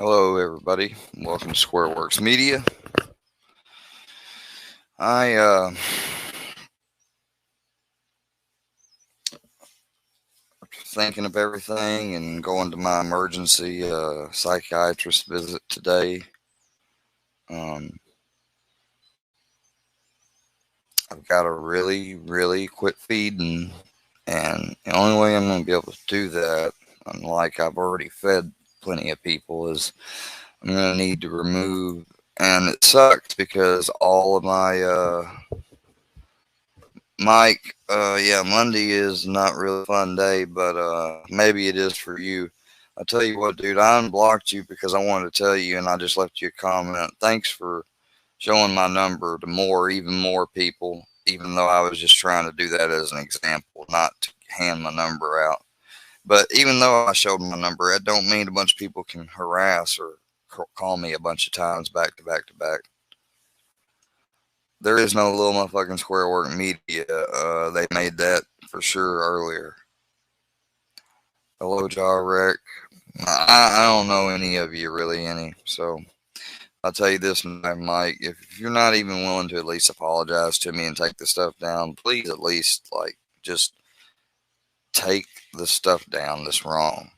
Hello, everybody. Welcome to SquareWorks Media. I thinking of everything and going to my emergency psychiatrist visit today. Um, I've got to really quit feeding, and the only way I'm going to be able to do that, unlike I've already fed plenty of people, is I'm going to need to remove. And it sucks because all of my Mike, yeah, Monday is not really a fun day, but maybe it is for you. I tell you what, dude, I unblocked you because I wanted to tell you, and I just left you a comment. Thanks for showing my number to even more people, even though I was just trying to do that as an example, not to hand my number out. But even though I showed my number, that don't mean a bunch of people can harass or call me a bunch of times back to back to back. There is no little motherfucking square work media. They made that for sure earlier. Hello, Jaw Wreck. I don't know any of you really any. So I'll tell you this, Mike. If you're not even willing to at least apologize to me and take the stuff down, please at least just take the stuff down that's wrong.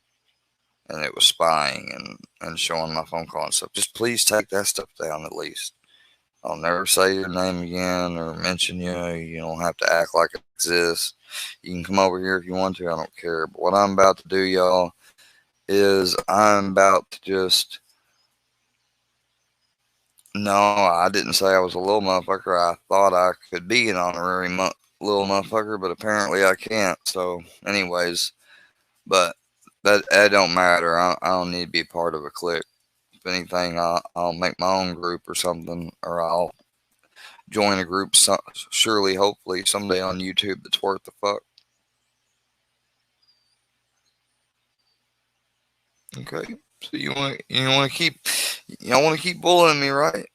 And it was spying and showing my phone call and stuff. Just please take that stuff down at least. I'll never say your name again or mention you. You don't have to act like it exists. You can come over here if you want to. I don't care. But what I'm about to do, y'all, is I'm about to just. No, I didn't say I was a little motherfucker. I thought I could be an honorary little motherfucker, but apparently I can't. So, anyways, but that don't matter. I don't need to be part of a clique. If anything, I'll make my own group or something, or I'll join a group, surely, hopefully, someday on YouTube that's worth the fuck. Okay, so y'all want to keep bullying me, right?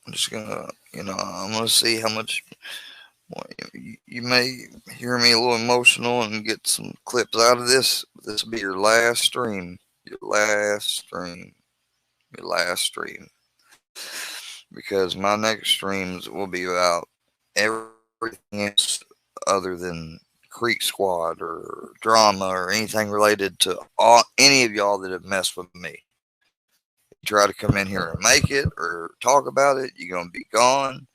I'm just gonna, I'm gonna see how much. Well, you may hear me a little emotional and get some clips out of this. This will be your last stream. Your last stream. Your last stream. Because my next streams will be about everything else other than Creek Squad or drama or anything related to any of y'all that have messed with me. You try to come in here and make it or talk about it, you're gonna be gone.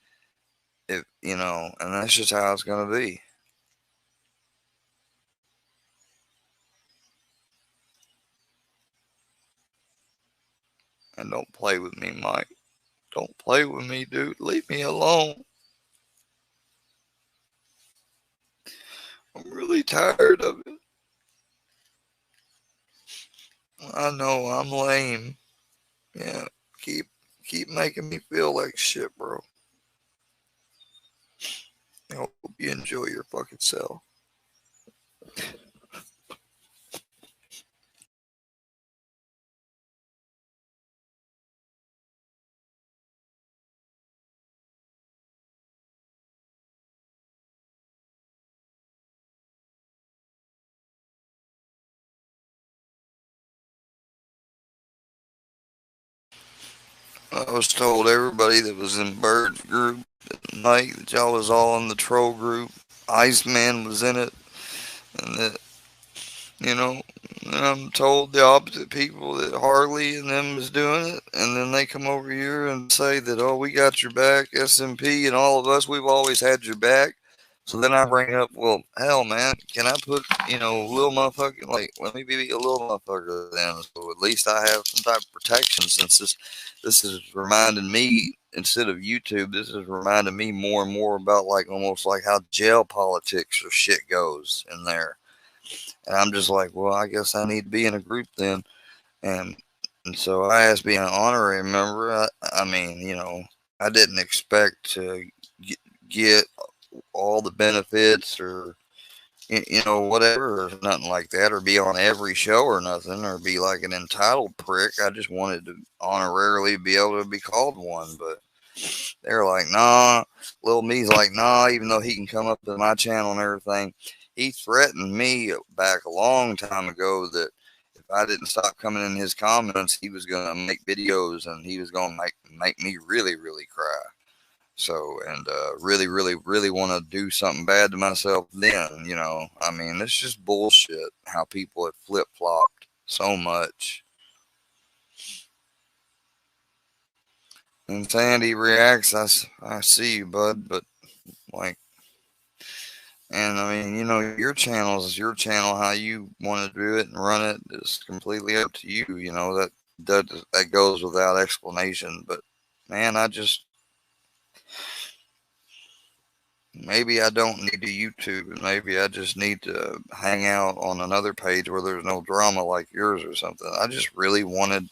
If and that's just how it's gonna be. And don't play with me, Mike. Don't play with me, dude. Leave me alone. I'm really tired of it. I know I'm lame. Yeah, keep making me feel like shit, bro. I hope you enjoy your fucking self. I was told everybody that was in Bird's group at night that y'all was all in the troll group. Iceman was in it, and that you know. And I'm told the opposite people that Harley and them is doing it, and then they come over here and say that we got your back, SMP, and all of us we've always had your back. So then I bring up, well, hell, man, can I put, little motherfucker, let me be a little motherfucker then, so at least I have some type of protection since this is reminding me, instead of YouTube, this is reminding me more and more about, almost like how jail politics or shit goes in there. And I'm just like, well, I guess I need to be in a group then. And, and so I asked being an honorary member. I mean, I didn't expect to get all the benefits or whatever or nothing like that, or be on every show or nothing, or be like an entitled prick. I just wanted to honorarily be able to be called one. But they're like, nah. Little me's like, nah. Even though he can come up to my channel and everything, he threatened me back a long time ago that if I didn't stop coming in his comments, he was gonna make videos and he was gonna make me really, really cry. So, and really, really, really want to do something bad to myself then, you know. I mean, it's just bullshit how people have flip flopped so much. And Sandy reacts, I see you, bud, but like, and I mean, you know, your channel is your channel. How you want to do it and run it is completely up to you. You know, that goes without explanation. But man, I just maybe I don't need to YouTube. Maybe I just need to hang out on another page where there's no drama like yours or something. I just really wanted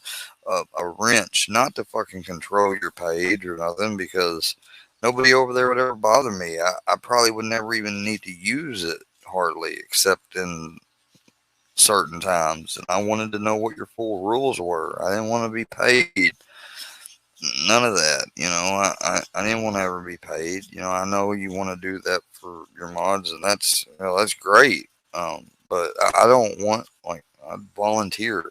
a wrench, not to fucking control your page or nothing, because nobody over there would ever bother me. I probably would never even need to use it hardly, except in certain times. And I wanted to know what your full rules were. I didn't want to be paid. None of that, you know. I didn't want to ever be paid. You know, I know you want to do that for your mods, and that's, you know, that's great. But I don't want, like, I volunteer.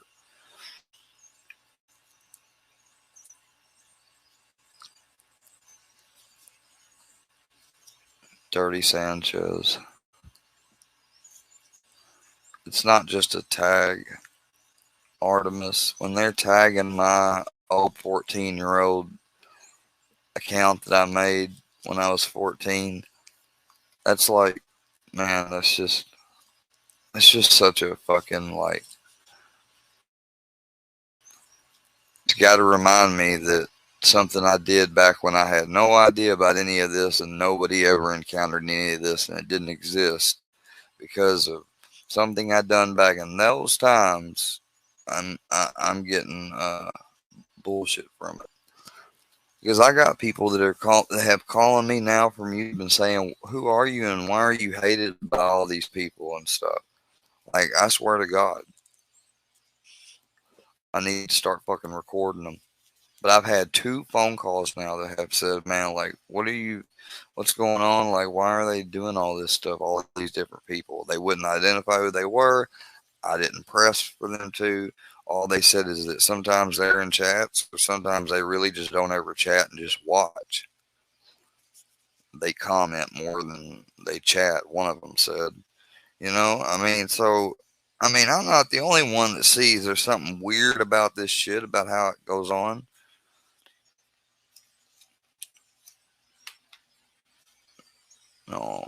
Dirty Sanchez. It's not just a tag. Artemis, when they're tagging my old 14-year-old account that I made when I was 14, that's like, man, it's just such a fucking, like, it's got to remind me that something I did back when I had no idea about any of this and nobody ever encountered any of this and it didn't exist because of something I done back in those times. I'm getting bullshit from it because I got people that have calling me now from YouTube and saying, "Who are you and why are you hated by all these people and stuff?" Like, I swear to God, I need to start fucking recording them. But I've had 2 phone calls now that have said, "Man, like, what's going on? Like, why are they doing all this stuff? All these different people. They wouldn't identify who they were. I didn't press for them to. All they said is that sometimes they're in chats, or sometimes they really just don't ever chat and just watch. They comment more than they chat." One of them said, you know, I mean, so, I mean, I'm not the only one that sees there's something weird about this shit, about how it goes on. No.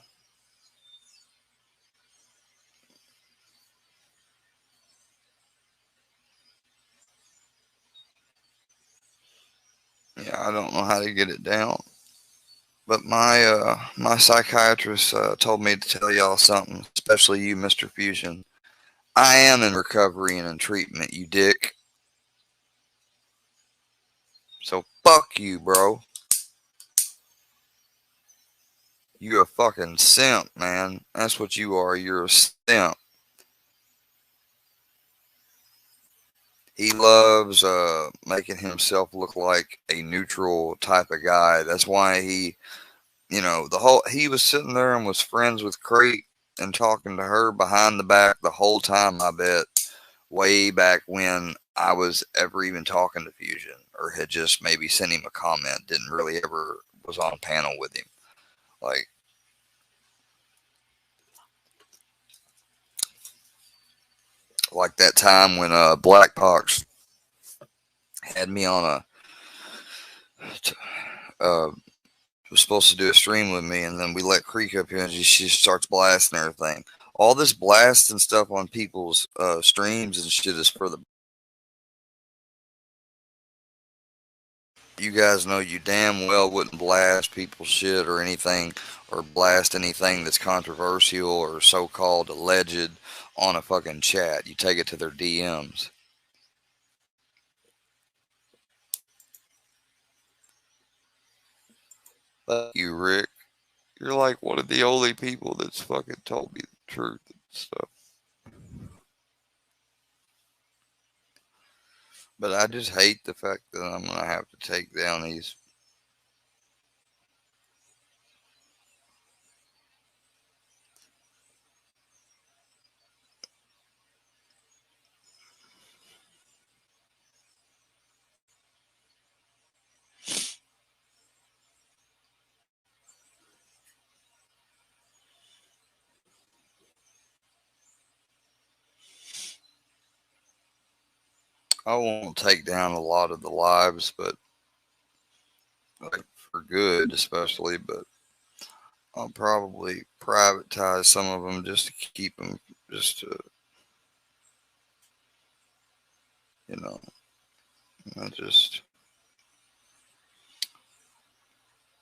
Yeah, I don't know how to get it down. But my psychiatrist told me to tell y'all something, especially you, Mr. Fusion. I am in recovery and in treatment, you dick. So fuck you, bro. You a fucking simp, man. That's what you are. You're a simp. He loves making himself look like a neutral type of guy. That's why you know, he was sitting there and was friends with Crate and talking to her behind the back the whole time, I bet, way back when I was ever even talking to Fusion or had just maybe sent him a comment, didn't really ever was on panel with him. Like that time when Black Pox had me on was supposed to do a stream with me, and then we let Creek up here, and she starts blasting everything. All this blast and stuff on people's streams and shit is for the. You guys know you damn well wouldn't blast people's shit or anything, or blast anything that's controversial or so-called alleged on a fucking chat. You take it to their DMs. Fuck you, Rick. You're like one of the only people that's fucking told me the truth and stuff. But I just hate the fact that I'm gonna have to take down these. I won't take down a lot of the lives, but like for good, especially. But I'll probably privatize some of them just to keep them, just to, you know, I just,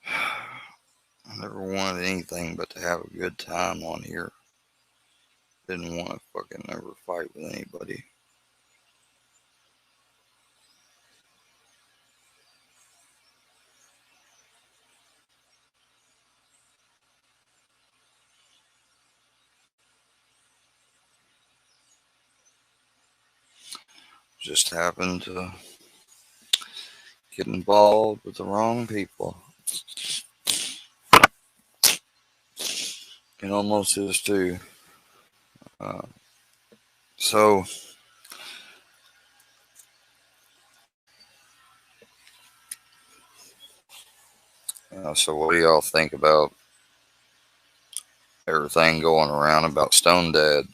I never wanted anything but to have a good time on here. Didn't want to fucking ever fight with anybody. Just happened to get involved with the wrong people. It almost is too. Uh, so, so what do y'all think about everything going around about Stone Dad?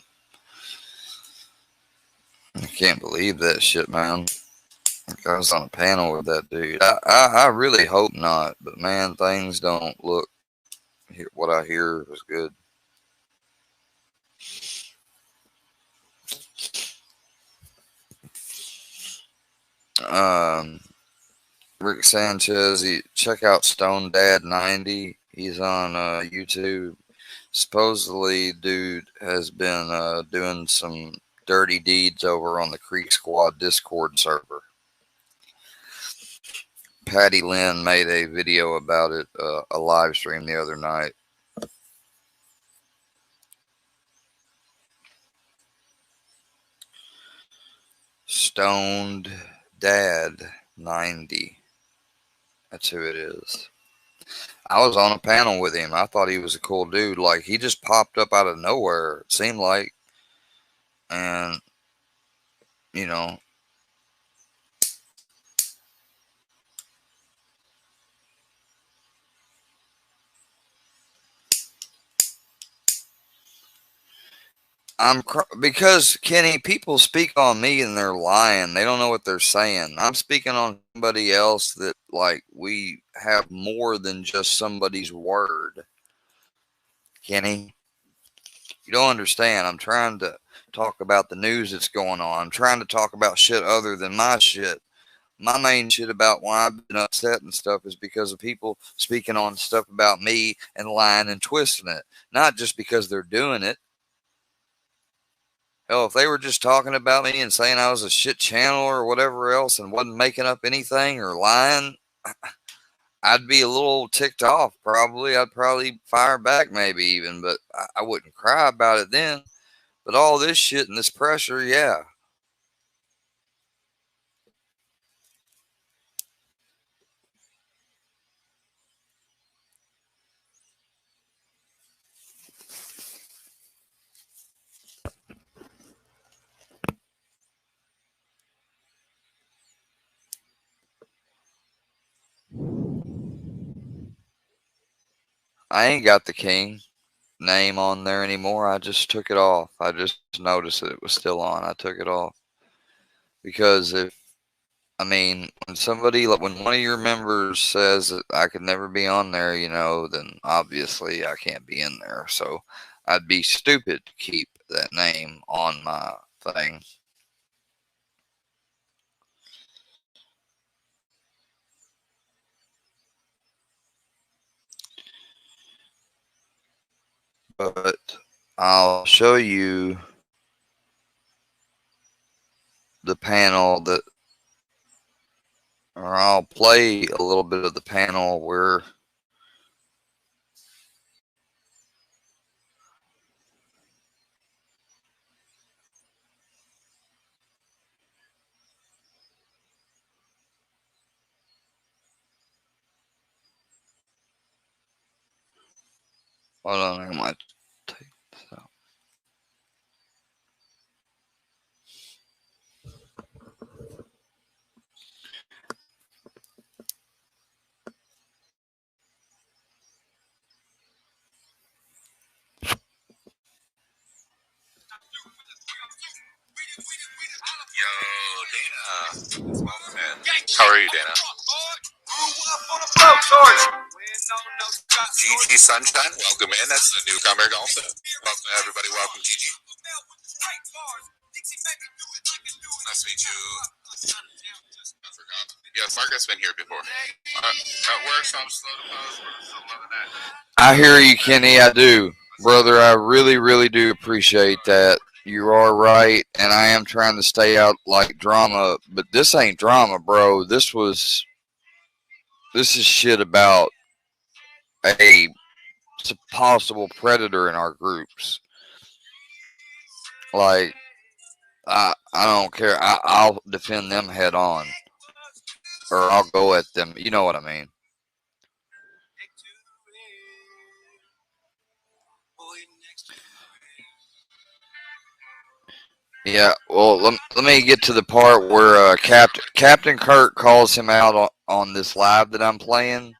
I can't believe that shit, man. Like I was on a panel with that dude. I really hope not, but man, things don't look. What I hear is good. Um, Rick Sanchez. Check out Stone Dad 90. He's on YouTube. Supposedly, dude has been doing some dirty deeds over on the Creek Squad Discord server. Patty Lynn made a video about it, a live stream the other night. Stoned Dad 90. That's who it is. I was on a panel with him. I thought he was a cool dude. Like, he just popped up out of nowhere, it seemed like. And, you know, because Kenny, people speak on me and they're lying. They don't know what they're saying. I'm speaking on somebody else that, like, we have more than just somebody's word. Kenny, you don't understand. I'm trying to talk about the news that's going on. I'm trying to talk about shit other than my shit. My main shit about why I've been upset and stuff is because of people speaking on stuff about me and lying and twisting it. Not just because they're doing it. Hell, if they were just talking about me and saying I was a shit channel or whatever else and wasn't making up anything or lying, I'd be a little ticked off probably. I'd probably fire back maybe even, but I wouldn't cry about it then. But all this shit and this pressure, yeah. I ain't got the king name on there anymore. I just took it off. I just noticed that it was still on. I took it off because if I mean, when somebody, like when one of your members says that I could never be on there, then obviously I can't be in there. So I'd be stupid to keep that name on my thing. But I'll show you the panel or I'll play a little bit of the panel where hold on, I might take this out. Yo, Dana. are you, Dana? Gigi Sunshine, welcome in. That's the newcomer also. Welcome everybody. Welcome, Gigi. Nice to meet you. I forgot. Yes, Marcus been here before. At work, so I'm slow to pose, but I'm still loving that. I hear you, Kenny. I do. Brother, I really, really do appreciate that. You are right, and I am trying to stay out like drama, but this ain't drama, bro. This is shit about a possible predator in our groups. Like, I don't care. I'll defend them head on, or I'll go at them. You know what I mean? Yeah. Well, let me get to the part where Captain Kirk calls him out on this live that I'm playing. Really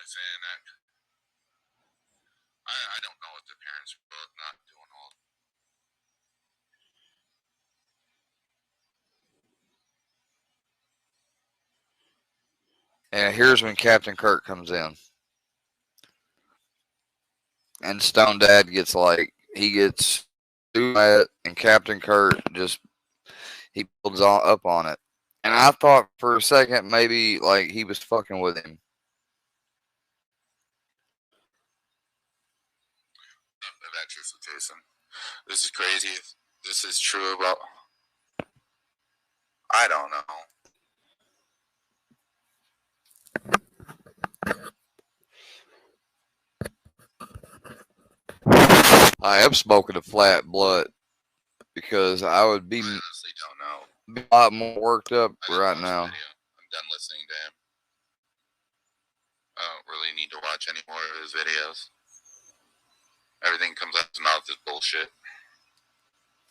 saying that. I don't know what the parents are both not doing all. And here's when Captain Kirk comes in. And Stone Dad gets he gets too mad, and Captain Kirk he builds up on it. And I thought for a second maybe like he was fucking with him. That's true for Jason. This is crazy. If this is true about, I don't know. I am smoking a flat blunt because I would be, honestly don't know. Be a lot more worked up right now. I'm done listening to him. I don't really need to watch any more of his videos. Everything comes out of his mouth is bullshit.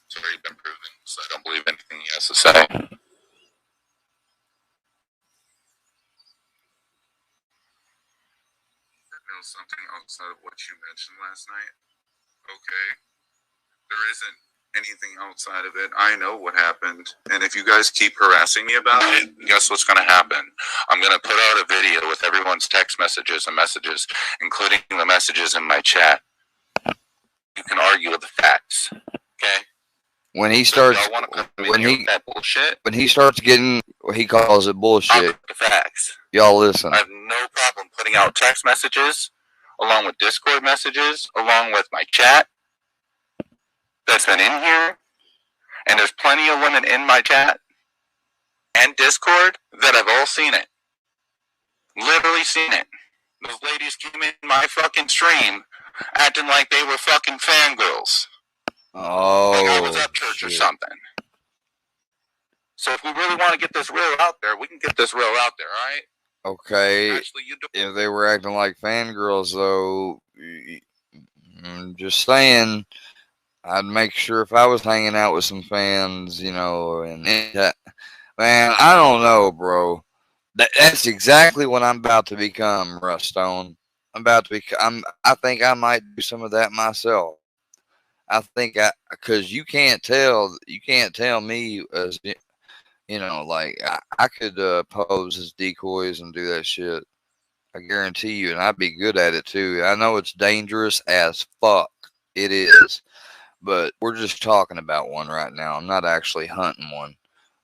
It's already been proven, so I don't believe anything he has to say. Know something outside of what you mentioned last night? Okay. There isn't anything outside of it. I know what happened. And if you guys keep harassing me about it, guess what's going to happen? I'm going to put out a video with everyone's text messages and messages, including the messages in my chat. You can argue with the facts. Okay? When he starts, when he starts getting, he calls it bullshit. The facts. Y'all listen. I have no problem putting out text messages, along with Discord messages, along with my chat that's been in here. And there's plenty of women in my chat and Discord that have all seen it. Literally seen it. Those ladies came in my fucking stream acting like they were fucking fangirls. Oh, like I was at church or something. So if we really want to get this real out there, we can get this real out there, all right? Okay. Actually, if they were acting like fangirls, though, I'm just saying, I'd make sure if I was hanging out with some fans, you know, and that, man, I don't know, bro. That's exactly what I'm about to become, Rustone. I think I might do some of that myself. Because you can't tell me as, you know, like I could pose as decoys and do that shit. I guarantee you, and I'd be good at it too. I know it's dangerous as fuck. It is. But we're just talking about one right now. I'm not actually hunting one.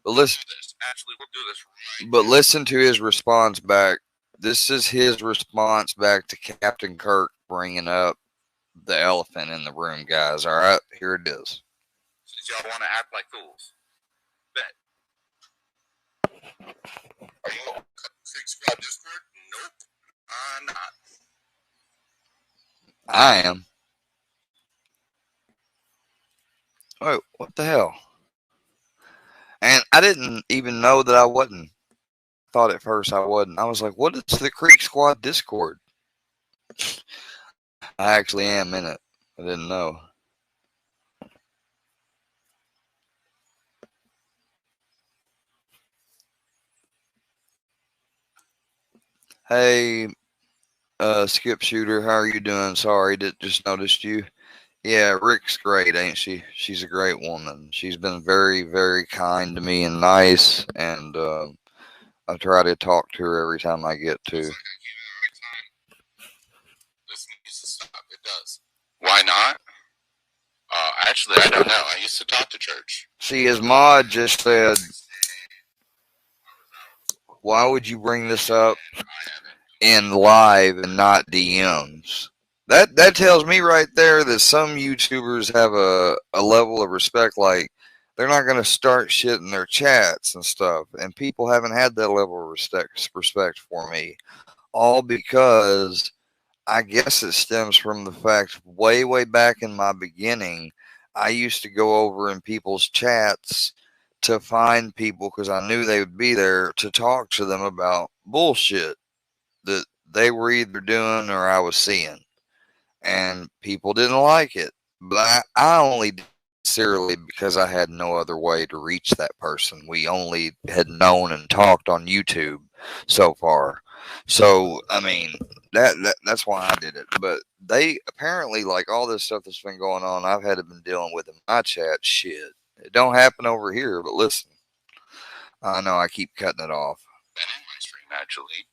But listen, we'll do this right. But listen to his response back. This is his response back to Captain Kirk bringing up the elephant in the room, guys. All right, here it is. Since y'all want to act like fools, bet. Are you on Fig Squad Discord? Nope, I'm not. I am. Wait, what the hell? And I didn't even know that I wasn't. I thought at first I wasn't. I was like, what is the Creek Squad Discord? I actually am in it. I didn't know. Hey, Skip Shooter, how are you doing? Sorry, just noticed you. Yeah, Rick's great, ain't she? She's a great woman. She's been very, very kind to me and nice, and I try to talk to her every time I get Looks to. like I came at the right time. This needs to stop. It does. Why not? Actually, I don't know. I used to talk to church. See, his mod just said, "Why would you bring this up in live and not DMs?" That tells me right there that some YouTubers have a level of respect. Like they're not going to start shit in their chats and stuff, and people haven't had that level of respect for me. All because I guess it stems from the fact way back in my beginning, I used to go over in people's chats to find people because I knew they would be there to talk to them about bullshit that they were either doing or I was seeing. And people didn't like it. But I only did it sincerely because I had no other way to reach that person. We only had known and talked on YouTube so far. So I mean that's why I did it. But they apparently like all this stuff that's been going on. I've had to been dealing with in my chat. Shit, it don't happen over here. But listen, I know I keep cutting it off. Been in my stream actually.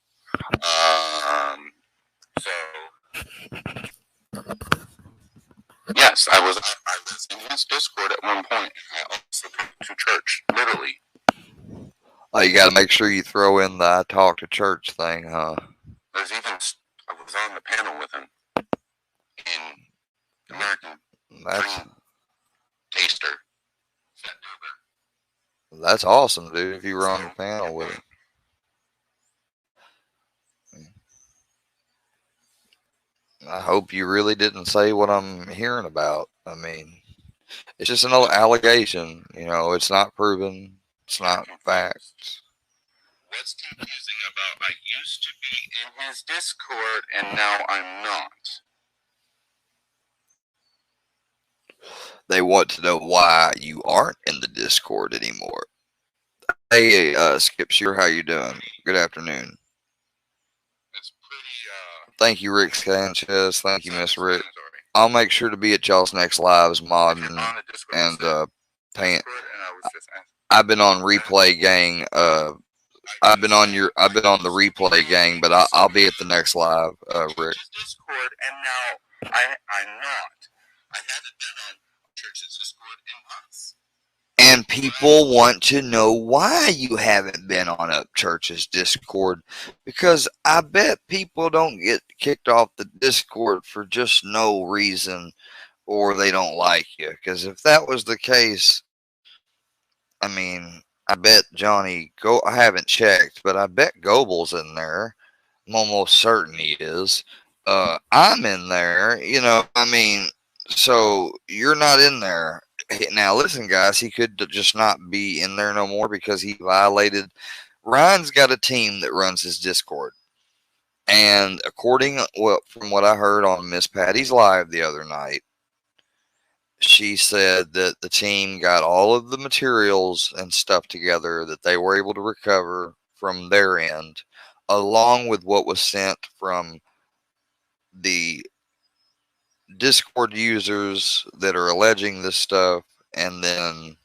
So yes, I was in his Discord at one point. I also talked to church, literally. Oh, you got to make sure you throw in the I talk to church thing, huh? There's even I was on the panel with him in American That's Dream Taster. that's awesome, dude. If you were on the panel with him. I hope you really didn't say what I'm hearing about. I mean, it's just an allegation. You know, it's not proven. It's not facts. What's confusing about I used to be in his Discord and now I'm not? They want to know why you aren't in the Discord anymore. Hey, Skip Shear, how you doing? Good afternoon. It's pretty, Thank you, Rick Sanchez. Thank you, Miss Rick. I'll make sure to be at y'all's next lives, mod, and paying. I've been on Replay Gang. I've been on the Replay Gang, but I'll be at the next live, Rick. Discord, and now I'm not. I haven't been on church's Discord in months. And people want to know why you haven't been on Upchurch's Discord, because I bet people don't get kicked off the Discord for just no reason, or they don't like you. Because if that was the case, I mean, I bet Johnny go. I haven't checked, but I bet Goble's in there. I'm almost certain he is. I'm in there. You know, I mean, so you're not in there. Now, listen, guys, he could just not be in there no more because he violated. Ryan's got a team that runs his Discord. And from what I heard on Miss Patty's live the other night, she said that the team got all of the materials and stuff together that they were able to recover from their end, along with what was sent from the Discord users that are alleging this stuff. And then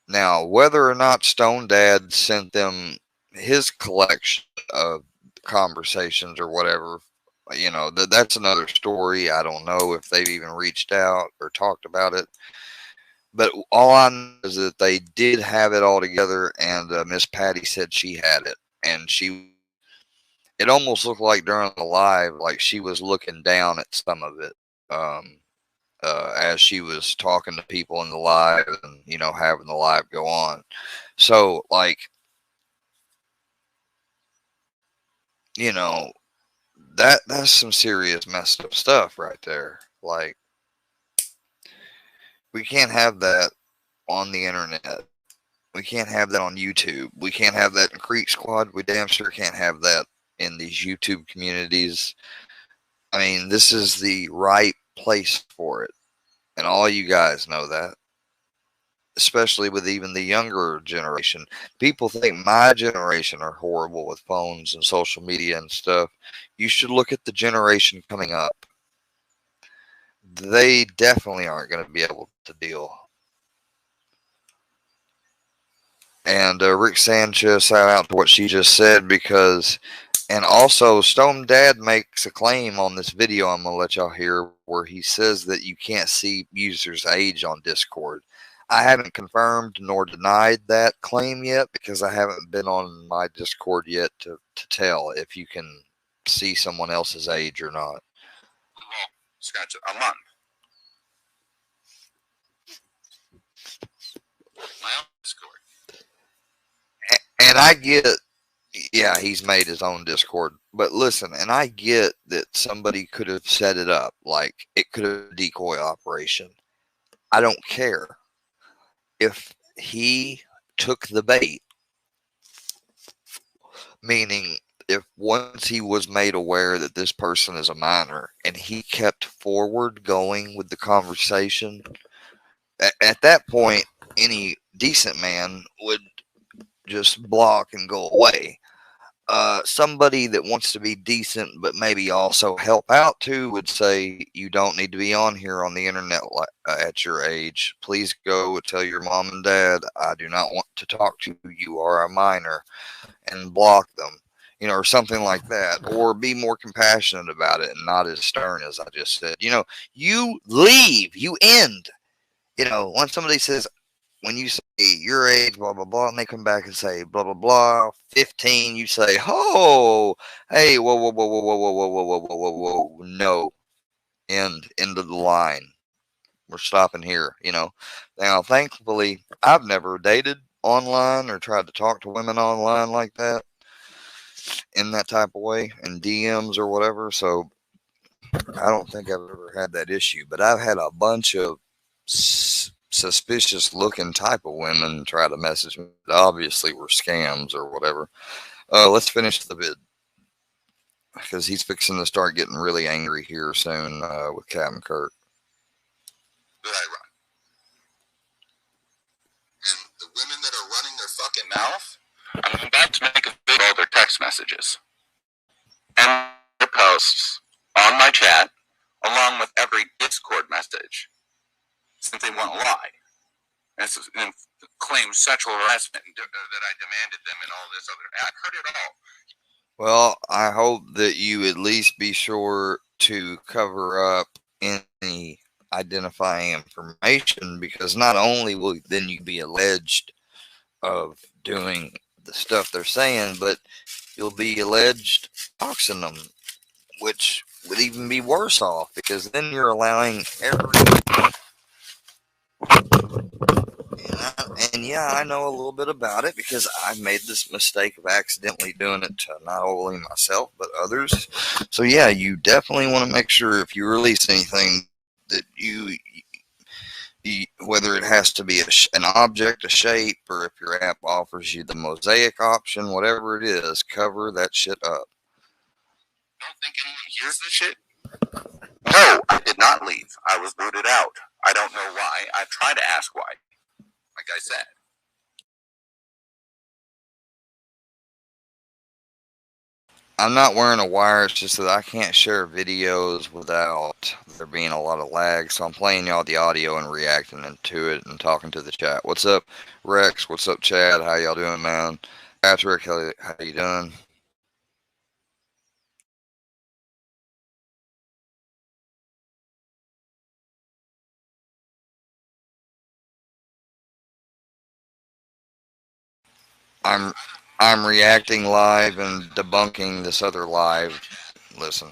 now, whether or not Stone Dad sent them his collection of conversations or whatever, you know, that's another story. I don't know if they've even reached out or talked about it. But all I know is that they did have it all together, and Miss Patty said she had it. And it almost looked like during the live, like she was looking down at some of it. As she was talking to people in the live and, you know, having the live go on. So, like, you know, that's some serious messed up stuff right there. Like, we can't have that on the internet. We can't have that on YouTube. We can't have that in Creek Squad. We damn sure can't have that in these YouTube communities. I mean, this is the right place for it. And all you guys know that. Especially with even the younger generation. People think my generation are horrible with phones and social media and stuff. You should look at the generation coming up. they definitely aren't going to be able to deal. And Rick Sanchez, shout out to what she just said, because, and also Stone Dad makes a claim on this video I'm going to let y'all hear where he says that you can't see users' age on Discord. I haven't confirmed nor denied that claim yet because I haven't been on my Discord yet to tell if you can see someone else's age or not. Scratch a month. My own Discord. And I get, yeah, he's made his own Discord. But listen, and I get that somebody could have set it up. Like, it could have been a decoy operation. I don't care. If he took the bait, meaning if once he was made aware that this person is a minor and he kept forward going with the conversation, at that point, any decent man would just block and go away. Somebody that wants to be decent but maybe also help out too would say, you don't need to be on here on the internet at your age. Please go tell your mom and dad I do not want to talk to you. You are a minor, and block them, you know, or something like that. Or be more compassionate about it and not as stern as I just said. You know, you leave, you end. You know, when somebody says, when you say your age, blah, blah, blah, and they come back and say, blah, blah, blah, 15, you say, oh, hey, whoa, whoa, whoa, whoa, whoa, whoa, whoa, whoa, whoa, whoa, whoa, whoa, no, end of the line. We're stopping here, you know. Now, thankfully, I've never dated online or tried to talk to women online like that, in that type of way, in DMs or whatever, so I don't think I've ever had that issue, but I've had a bunch of suspicious looking type of women try to message me that obviously were scams or whatever. Let's finish the vid because he's fixing to start getting really angry here soon with Captain Kirk. That I run. And the women that are running their fucking mouth, I'm about to make a video of all their text messages and their posts on my chat, along with every Discord message, since they won't lie and claim sexual harassment and that I demanded them and all this other. I've heard it all. Well, I hope that you at least be sure to cover up any identifying information, because not only will then you be alleged of doing the stuff they're saying, but you'll be alleged doxing them, which would even be worse off, because then you're allowing and yeah, I know a little bit about it because I made this mistake of accidentally doing it to not only myself but others. So yeah, you definitely want to make sure if you release anything that you whether it has to be an object, a shape, or if your app offers you the mosaic option, whatever it is, cover that shit up. Don't think anyone hears this shit? No, I did not leave. I was booted out. I don't know why. I tried to ask why. Like I said. I'm not wearing a wire, it's just that I can't share videos without there being a lot of lag, so I'm playing y'all the audio and reacting to it and talking to the chat. What's up, Rex? What's up, Chad? How y'all doing, man? Patrick, how you doing? I'm reacting live and debunking this other live. Listen.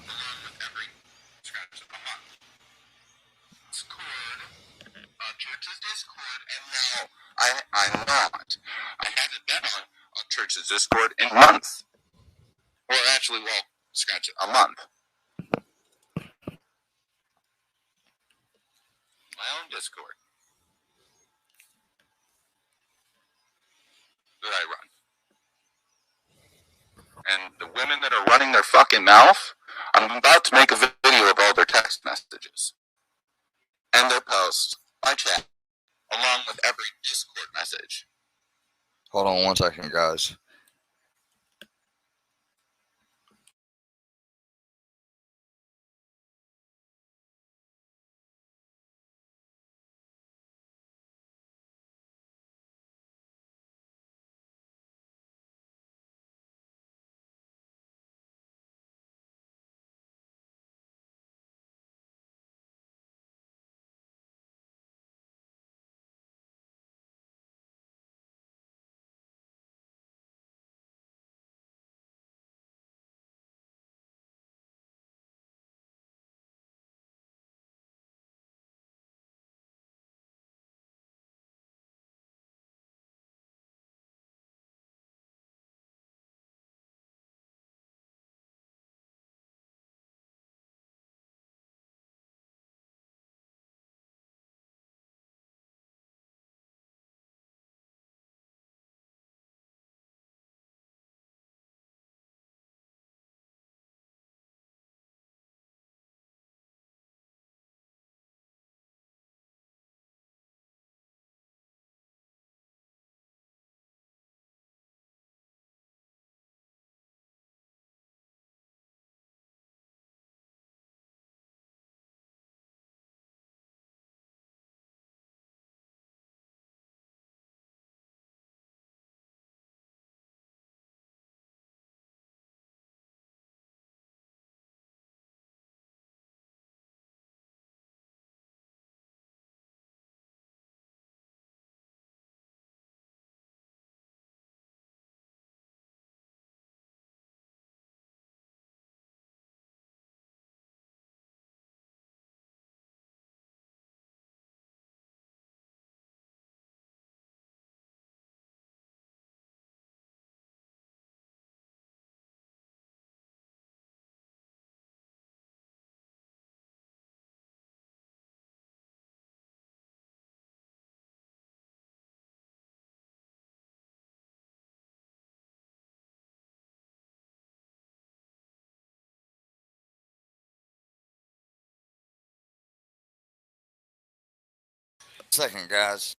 I'm not. I haven't been on Church's Discord in months. Or actually, well, scratch it, a month. My own Discord that I run. And the women that are running their fucking mouth, I'm about to make a video of all their text messages and their posts, my chat, along with every Discord message. Hold on one second, guys. Second, guys.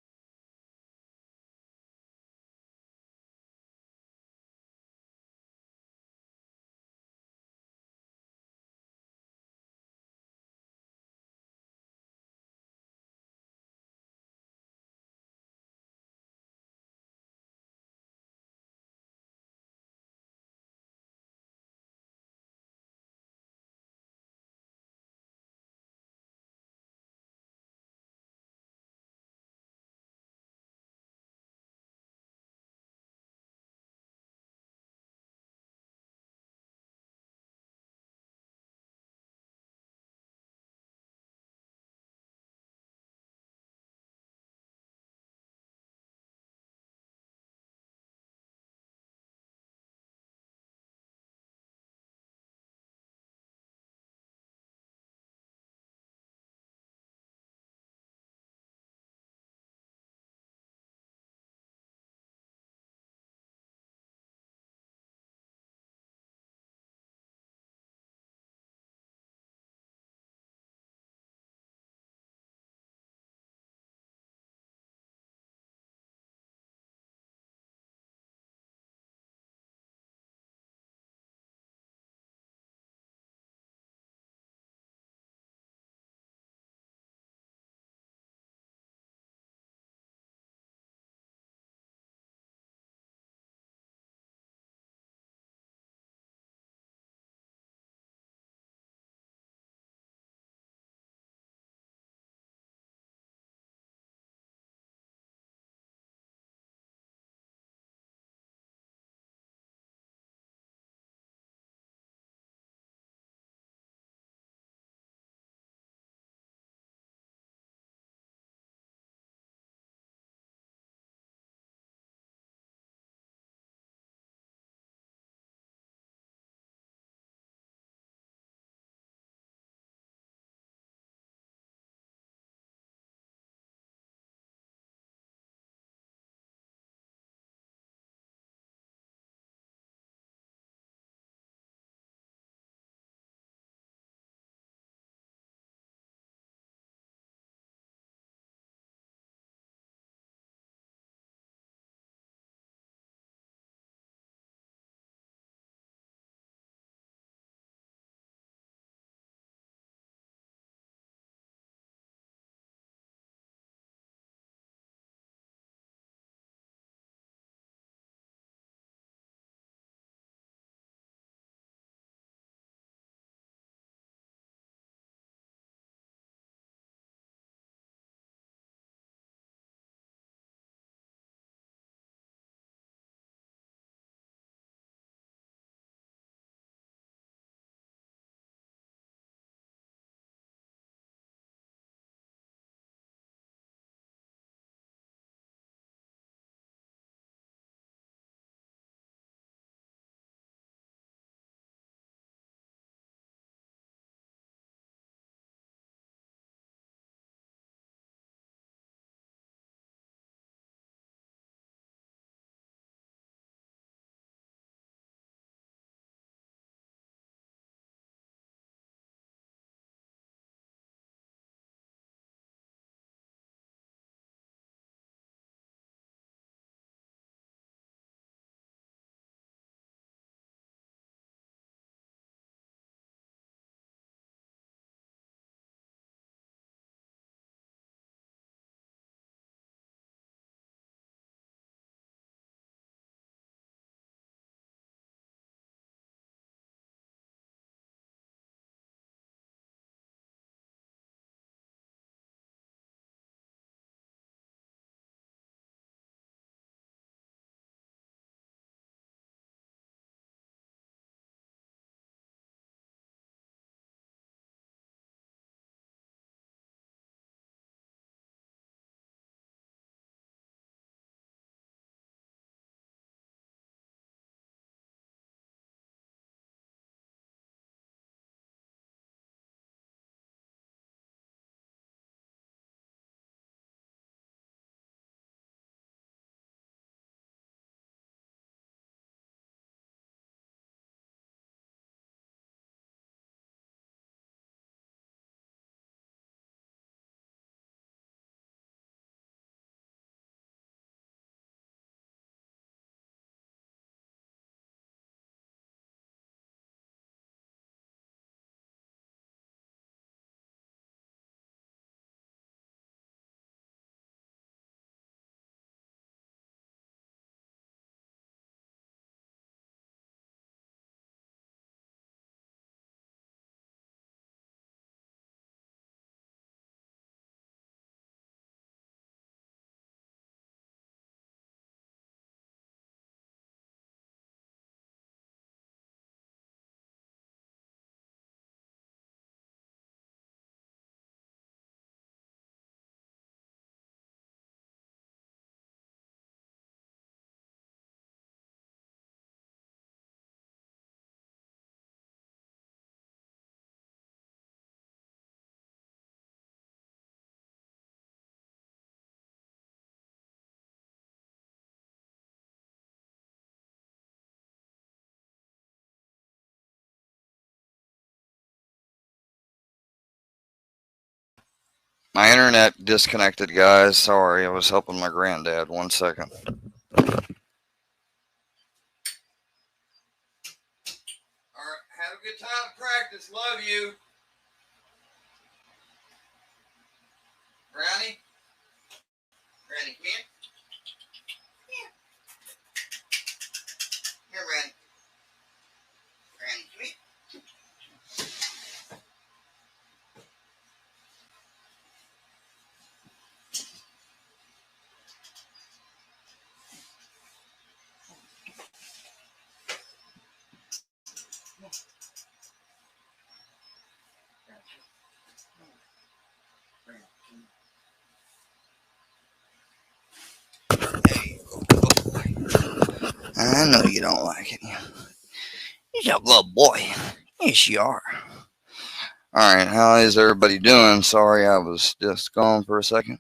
My internet disconnected, guys. Sorry, I was helping my granddad. 1 second. Alright, have a good time. Practice. Love you. Brownie? Brownie, come here. Here, Brownie. Brownie, come here. I know you don't like it. You're a good boy. Yes, you are. Alright, how is everybody doing? Sorry, I was just gone for a second.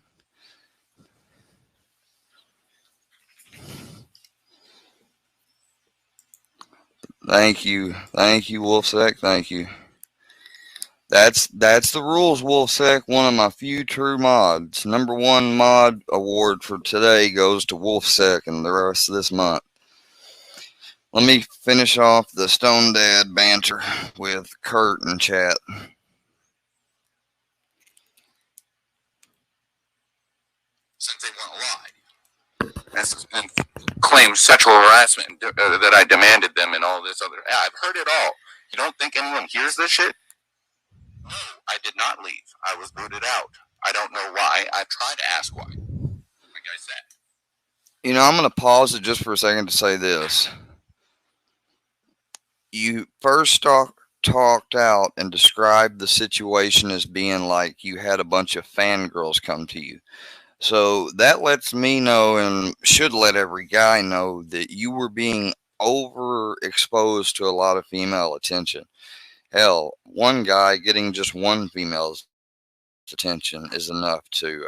Thank you, Wolfsec. Thank you. That's the rules, Wolfsec. One of my few true mods. Number 1 mod award for today goes to Wolfsec and the rest of this month. Let me finish off the Stone Dad banter with Kurt in chat. Since they want to lie and claim sexual harassment that I demanded them and all this other. Yeah, I've heard it all. You don't think anyone hears this shit? No, I did not leave. I was booted out. I don't know why. I tried to ask why. Like I said. You know, I'm going to pause it just for a second to say this. You first talked out and described the situation as being like you had a bunch of fangirls come to you. So that lets me know, and should let every guy know, that you were being overexposed to a lot of female attention. Hell, one guy getting just one female's attention is enough to,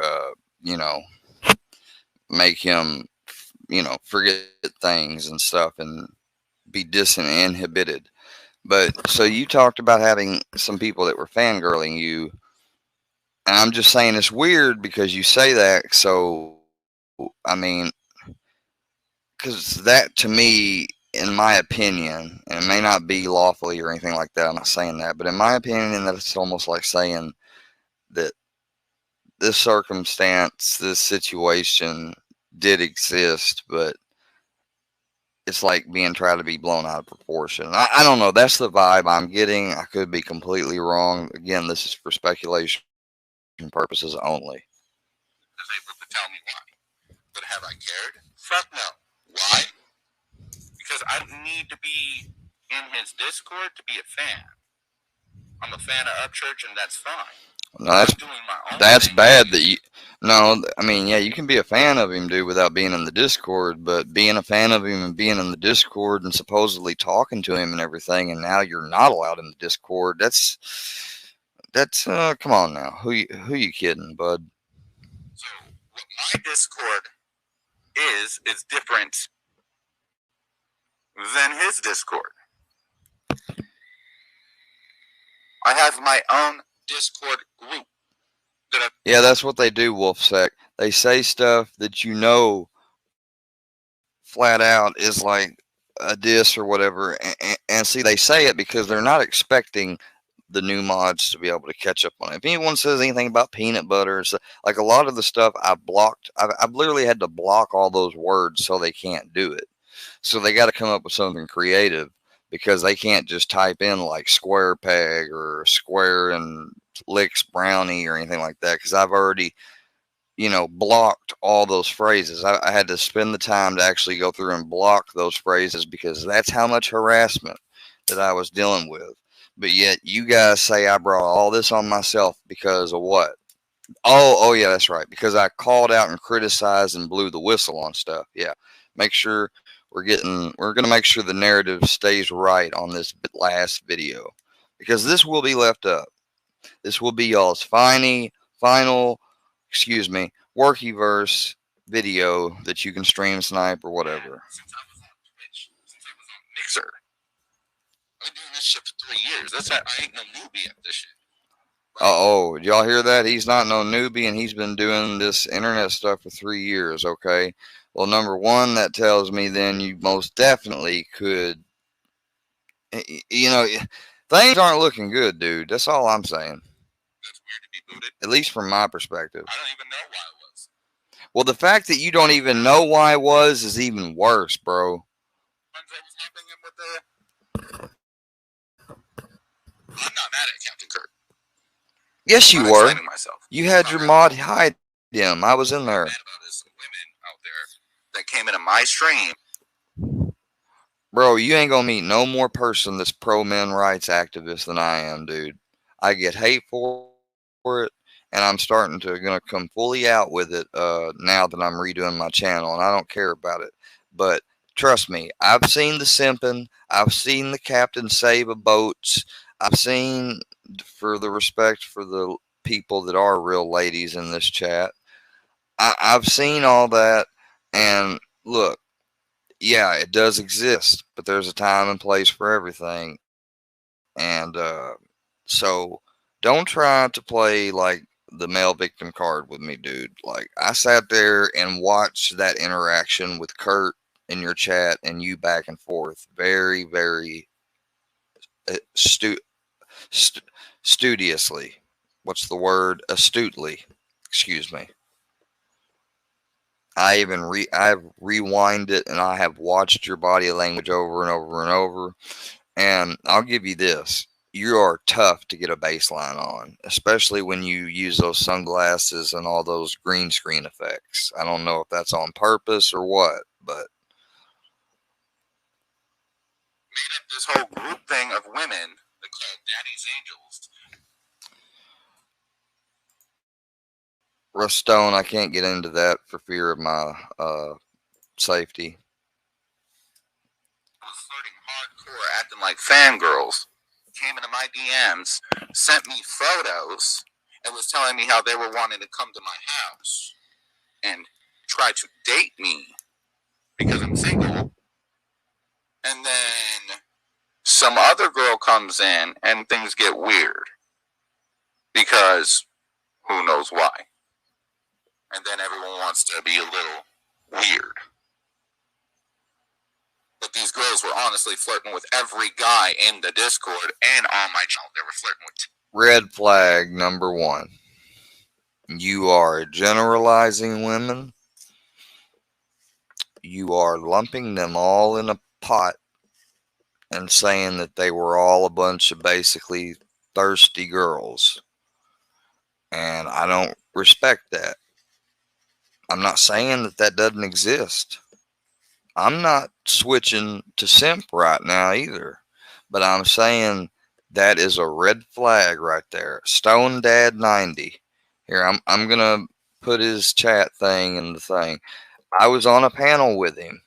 make him, forget things and stuff and be disinhibited. But so you talked about having some people that were fangirling you. And I'm just saying it's weird because you say that. So, I mean, because that to me, in my opinion, and it may not be lawfully or anything like that, I'm not saying that, but in my opinion, that it's almost like saying that this circumstance, this situation did exist, but it's like being tried to be blown out of proportion. I don't know. That's the vibe I'm getting. I could be completely wrong. Again, this is for speculation purposes only. Was able to tell me why. But have I cared? Fuck no. Why? Because I don't need to be in his Discord to be a fan. I'm a fan of Upchurch, and that's fine. No, that's bad that you. No, I mean, yeah, you can be a fan of him, dude, without being in the Discord. But being a fan of him and being in the Discord and supposedly talking to him and everything, and now you're not allowed in the Discord. That's come on now. Who you kidding, bud? So what my Discord is different than his Discord. I have my own Discord group. Yeah, that's what they do, Wolfsec. They say stuff that you know flat out is like a diss or whatever. And see, they say it because they're not expecting the new mods to be able to catch up on it. If anyone says anything about peanut butter, so, like a lot of the stuff I've blocked, I've literally had to block all those words so they can't do it. So they got to come up with something creative because they can't just type in like square peg or square and licks brownie or anything like that, because I've already, blocked all those phrases. I had to spend the time to actually go through and block those phrases because that's how much harassment that I was dealing with. But yet you guys say I brought all this on myself because of what? Oh yeah, that's right. Because I called out and criticized and blew the whistle on stuff. Yeah. Make sure we're going to make sure the narrative stays right on this last video, because this will be left up. This will be y'all's final, workyverse video that you can stream, snipe, or whatever. Since I was on Twitch, since I was on Mixer, I've been doing this shit for 3 years. I ain't no newbie at this shit. Oh, did y'all hear that? He's not no newbie, and he's been doing this internet stuff for 3 years. Okay. Well, number one, that tells me then you most definitely could. You know, things aren't looking good, dude. That's all I'm saying. That's weird to be booted. At least from my perspective. I don't even know why it was. Well, the fact that you don't even know why it was is even worse, bro. I'm not mad at Captain Kirk. Yes, you were. Myself. You had your mod hide him. I was in there. Mad about is some women out there that came into my stream. Bro, you ain't gonna meet no more person that's pro men rights activist than I am, dude. I get hate for it, and I'm starting to gonna come fully out with it now that I'm redoing my channel, and I don't care about it. But trust me, I've seen the simping, I've seen the captain save a boats, I've seen, for the respect for the people that are real ladies in this chat, I've seen all that, and look, yeah, it does exist, but there's a time and place for everything. And so don't try to play like the male victim card with me, dude. Like, I sat there and watched that interaction with Kurt in your chat and you back and forth very, very studiously. What's the word? Astutely. Excuse me. I've rewind it and I have watched your body language over and over and over. And I'll give you this. You are tough to get a baseline on, especially when you use those sunglasses and all those green screen effects. I don't know if that's on purpose or what, but made up this whole group thing of women that called Daddy's Angels. Russ Stone, I can't get into that for fear of my safety. I was flirting hardcore, acting like fangirls. Came into my DMs, sent me photos, and was telling me how they were wanting to come to my house and try to date me because I'm single. And then some other girl comes in and things get weird because who knows why. And then everyone wants to be a little weird. But these girls were honestly flirting with every guy in the Discord and on my channel. They were flirting with. Red flag number one. You are generalizing women. You are lumping them all in a pot and saying that they were all a bunch of basically thirsty girls. And I don't respect that. I'm not saying that that doesn't exist. I'm not switching to simp right now either. But I'm saying that is a red flag right there. Stone Dad 90. Here, I'm going to put his chat thing in the thing. I was on a panel with him.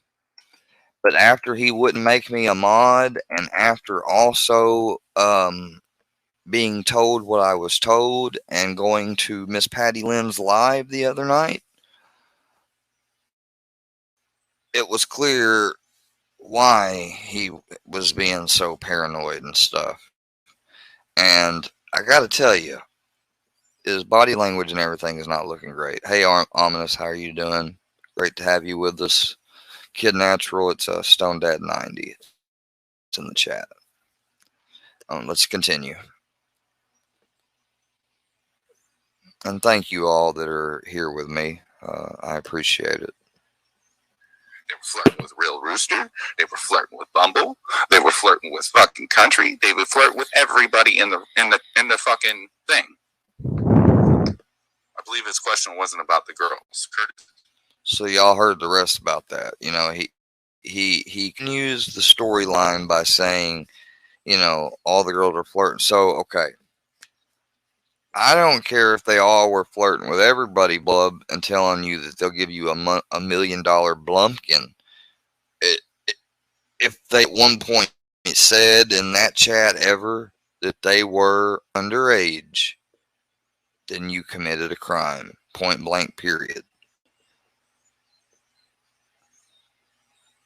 But after he wouldn't make me a mod, and after also being told what I was told and going to Miss Patty Lynn's live the other night, it was clear why he was being so paranoid and stuff. And I got to tell you, his body language and everything is not looking great. Hey, Ominous, how are you doing? Great to have you with us. Kid Natural, it's Stone Dad 90. It's in the chat. Let's continue. And thank you all that are here with me. I appreciate it. They were flirting with Real Rooster. They were flirting with Bumble. They were flirting with fucking Country. They would flirt with everybody in the fucking thing. I believe his question wasn't about the girls. So y'all heard the rest about that. You know, he can use the storyline by saying, you know, all the girls are flirting. So, okay. I don't care if they all were flirting with everybody, Blub, and telling you that they'll give you $1 million blumpkin. If they at one point said in that chat ever that they were underage, then you committed a crime. Point blank, period.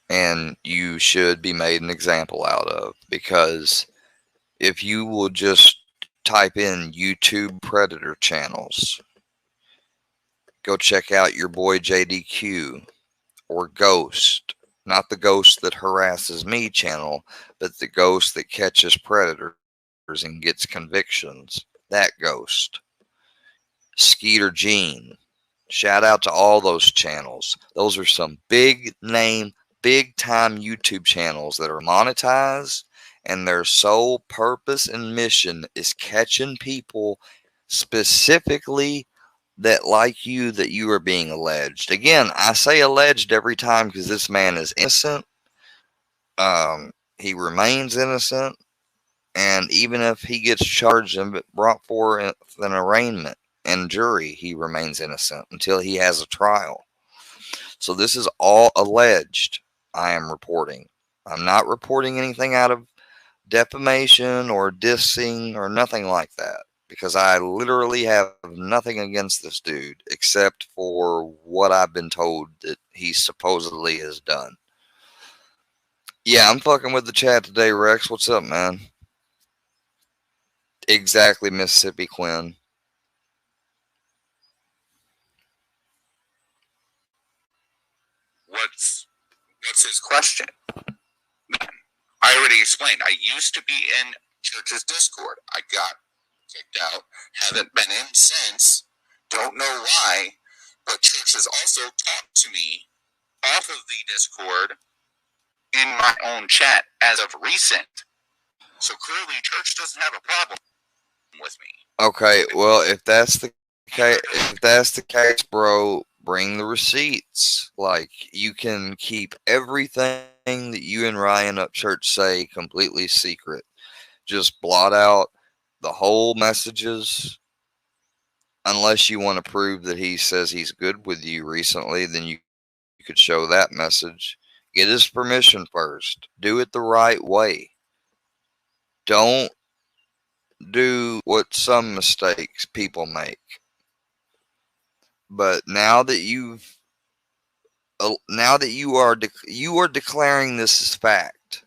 And you should be made an example out of, because if you will just type in YouTube predator channels. Go check out your boy JDQ or Ghost. Not the ghost that harasses me channel, but the ghost that catches predators and gets convictions. That ghost. Skeeter Gene. Shout out to all those channels. Those are some big name, big time YouTube channels that are monetized, and their sole purpose and mission is catching people specifically that like you, that you are being alleged. Again, I say alleged every time because this man is innocent. He remains innocent, and even if he gets charged and brought for an arraignment and jury, he remains innocent until he has a trial. So this is all alleged. I am reporting. I'm not reporting anything out of defamation or dissing or nothing like that, because I literally have nothing against this dude except for what I've been told that he supposedly has done. Yeah, I'm fucking with the chat today, Rex. What's up, man? Exactly, Mississippi Quinn. What's his question? I already explained. I used to be in church's Discord. I got kicked out. Haven't been in since. Don't know why. But church has also talked to me off of the Discord in my own chat as of recent. So clearly church doesn't have a problem with me. Okay, well, if that's the case, bro, bring the receipts. Like, you can keep everything that you and Ryan Upchurch say completely secret. Just blot out the whole messages. Unless you want to prove that he says he's good with you recently, then you could show that message. Get his permission first. Do it the right way. Don't do what some mistakes people make. But now that you are declaring this as fact,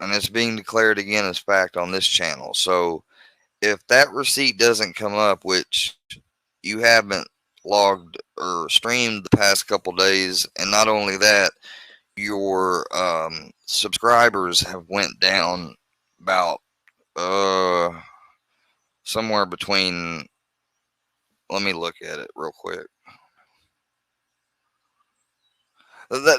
and it's being declared again as fact on this channel. So if that receipt doesn't come up, which you haven't logged or streamed the past couple days, and not only that, your subscribers have went down about somewhere between, let me look at it real quick.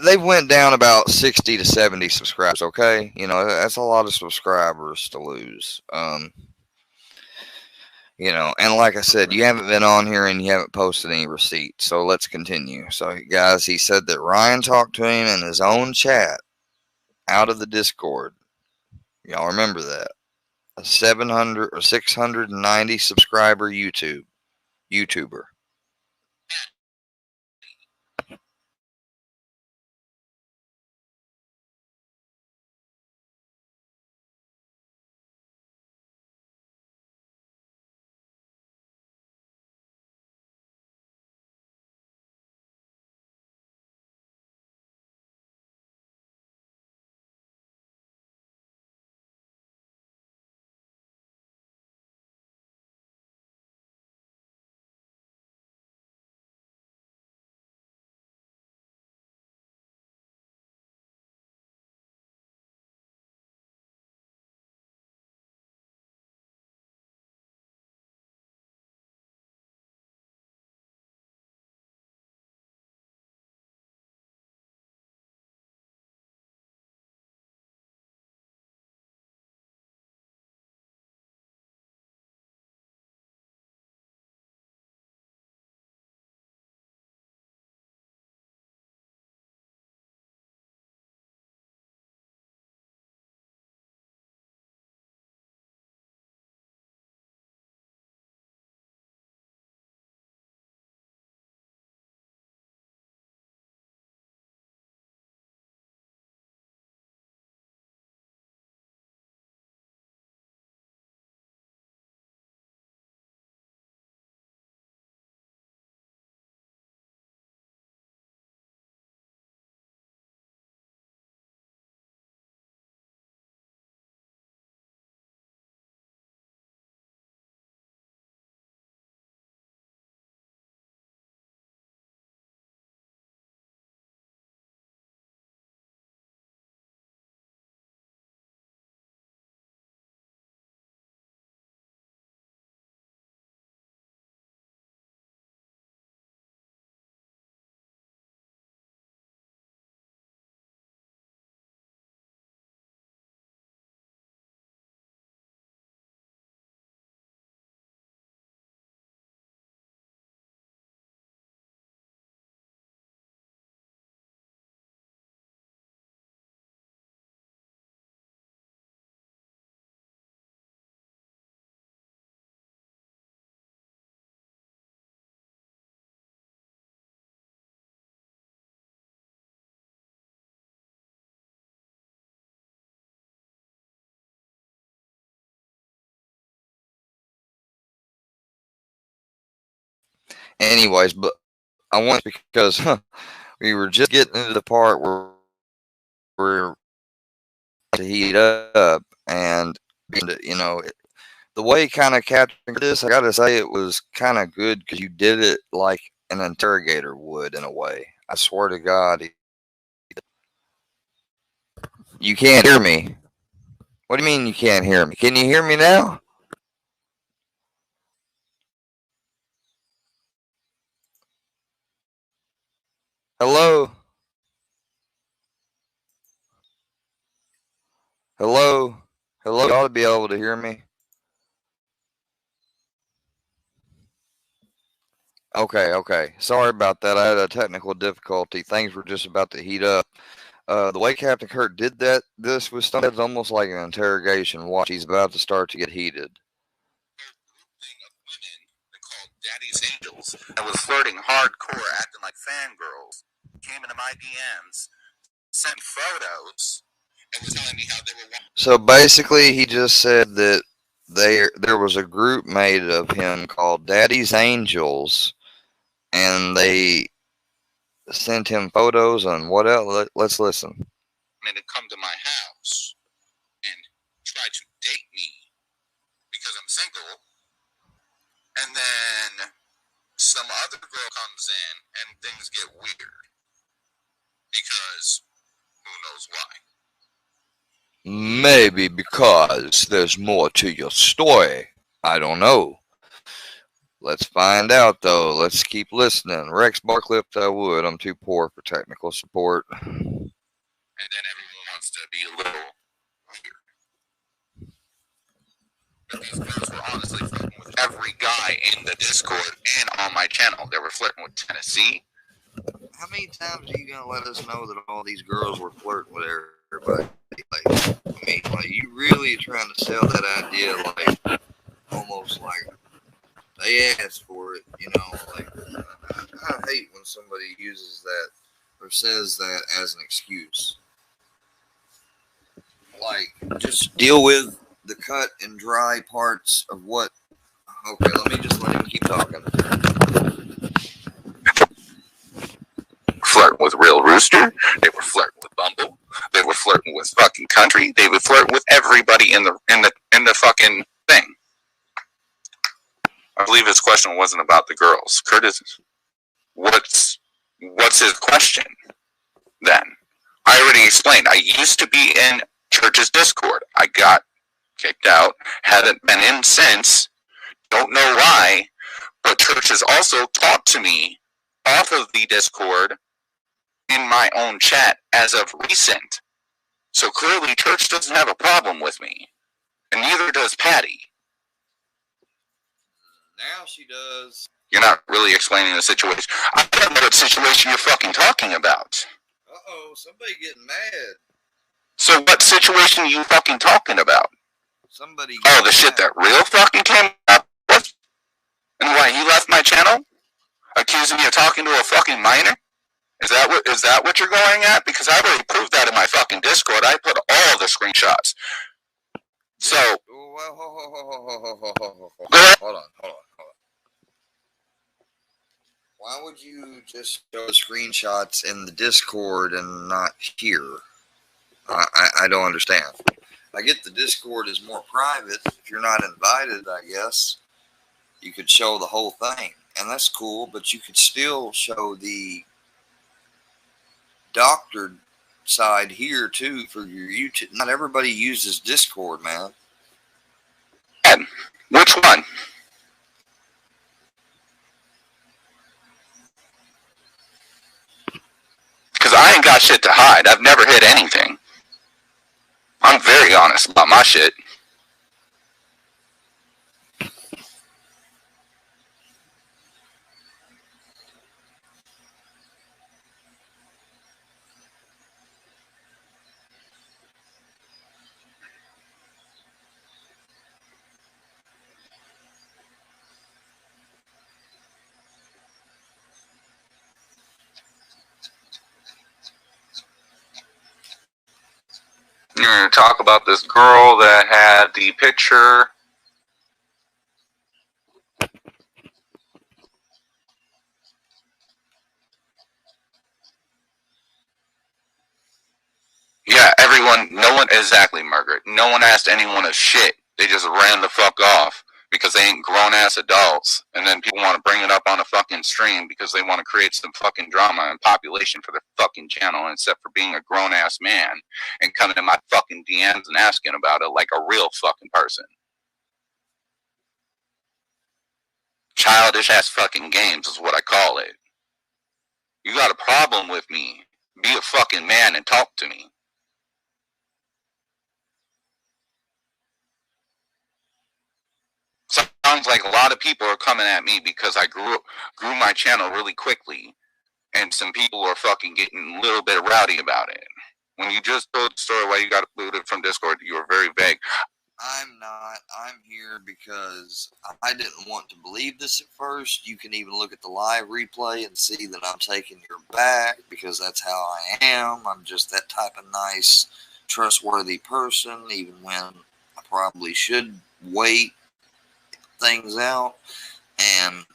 They went down about 60 to 70 subscribers. Okay, you know, that's a lot of subscribers to lose. You know, and like I said, you haven't been on here and you haven't posted any receipts. So let's continue. So guys, he said that Ryan talked to him in his own chat out of the Discord. Y'all remember that? A 700 or 690 subscriber YouTuber. Anyways, but I want because we were just getting into the part where we're to heat up, and the way kind of capturing this, I gotta say it was kind of good because you did it like an interrogator would in a way. I swear to God, you can't hear me. What do you mean you can't hear me? Can you hear me now? Hello? Hello? Hello? You ought to be able to hear me. Okay. Sorry about that. I had a technical difficulty. Things were just about to heat up. The way Captain Kirk did this with Stonehead's almost like an interrogation. Watch, he's about to start to get heated. Called Daddy's Angels. I was flirting hardcore, acting like fangirls. Came into my DMs, sent photos, and was telling me how they were. So basically, he just said that there was a group made of him called Daddy's Angels, and they sent him photos and what else? Let's listen. And to come to my house and try to date me because I'm single, and then some other girl comes in and things get weird because who knows why. Maybe because there's more to your story. I don't know. Let's find out, though. Let's keep listening. Rex Barclift, I would. I'm too poor for technical support. And then everyone wants to be a little weird. But these girls were honestly flirting with every guy in the Discord and on my channel. They were flirting with Tennessee. How many times are you going to let us know that all these girls were flirting with everybody? Like you really trying to sell that idea like almost like they asked for it, like I hate when somebody uses that or says that as an excuse. Like, just deal with the cut and dry parts of what. Okay, let him keep talking. Flirting with Real Rooster. They were flirting with Bumble. They were flirting with fucking Country. They would flirt with everybody in the fucking thing. I believe his question wasn't about the girls. Curtis, what's his question then? I already explained. I used to be in Church's Discord. I got kicked out. Haven't been in since. Don't know why. But Church has also talked to me off of the Discord in my own chat as of recent. So clearly Church doesn't have a problem with me. And neither does Patty. Now she does. You're not really explaining the situation. I don't know what situation you're fucking talking about. Uh-oh, somebody getting mad. So what situation are you fucking talking about? Somebody. Oh, the shit that Real fucking came up with? And why, he left my channel? Accusing me of talking to a fucking minor? Is that what you're going at? Because I've already proved that in my fucking Discord. I put all the screenshots. So. Hold on. Why would you just show screenshots in the Discord and not here? I don't understand. I get the Discord is more private. If you're not invited, I guess you could show the whole thing, and that's cool. But you could still show the doctored side here too for your YouTube. Not everybody uses Discord, man. And which one? Because I ain't got shit to hide. I've never hid anything. I'm very honest about my shit. You're going to talk about this girl that had the picture. Yeah, everyone, no one, exactly, Margaret. No one asked anyone a shit. They just ran the fuck off because they ain't grown ass adults. And then people want to bring it up on a fucking stream because they want to create some fucking drama and population for their fucking channel instead for being a grown ass man and coming in my fucking DMs and asking about it like a real fucking person. Childish ass fucking games is what I call it. You got a problem with me? Be a fucking man and talk to me. Sounds like a lot of people are coming at me because I grew my channel really quickly, and some people are fucking getting a little bit rowdy about it. When you just told the story why you got booted from Discord, you were very vague. I'm not. I'm here because I didn't want to believe this at first. You can even look at the live replay and see that I'm taking your back because that's how I am. I'm just that type of nice, trustworthy person, even when I probably should wait things out. And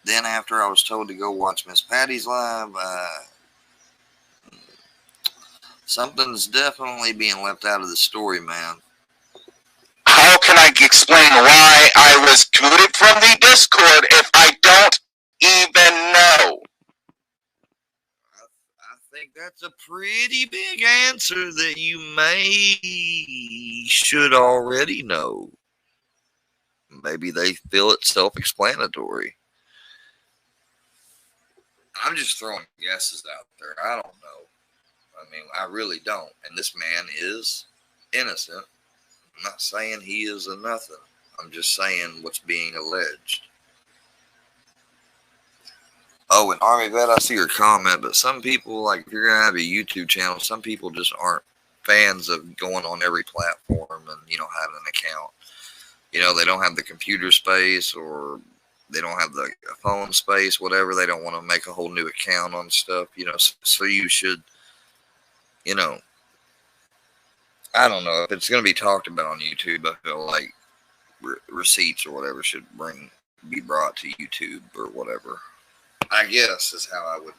then after I was told to go watch Miss Patty's live, something's definitely being left out of the story, man. How can I explain why I was booted from the Discord if I don't even know? I think that's a pretty big answer that you should already know. Maybe they feel it's self-explanatory. I'm just throwing guesses out there. I don't know. I mean, I really don't. And this man is innocent. I'm not saying he is a nothing. I'm just saying what's being alleged. Oh, and Army Vet, I see your comment, but some people, like, if you're going to have a YouTube channel, some people just aren't fans of going on every platform and, you know, having an account. You know, they don't have the computer space or they don't have the phone space, whatever. They don't want to make a whole new account on stuff, you know, so you should, you know, I don't know if it's going to be talked about on YouTube. I feel like receipts or whatever should be brought to YouTube or whatever. I guess is how I would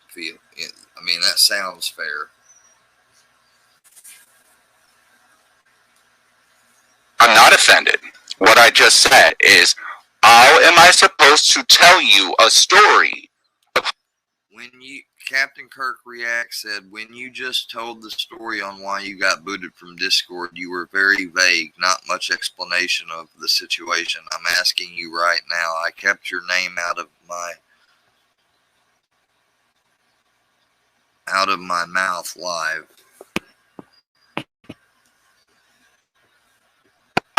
feel. I mean, that sounds fair. I'm not offended. What I just said is, how am I supposed to tell you a story? When Captain Kirk React said, when you just told the story on why you got booted from Discord, you were very vague, not much explanation of the situation. I'm asking you right now. I kept your name out of my mouth live.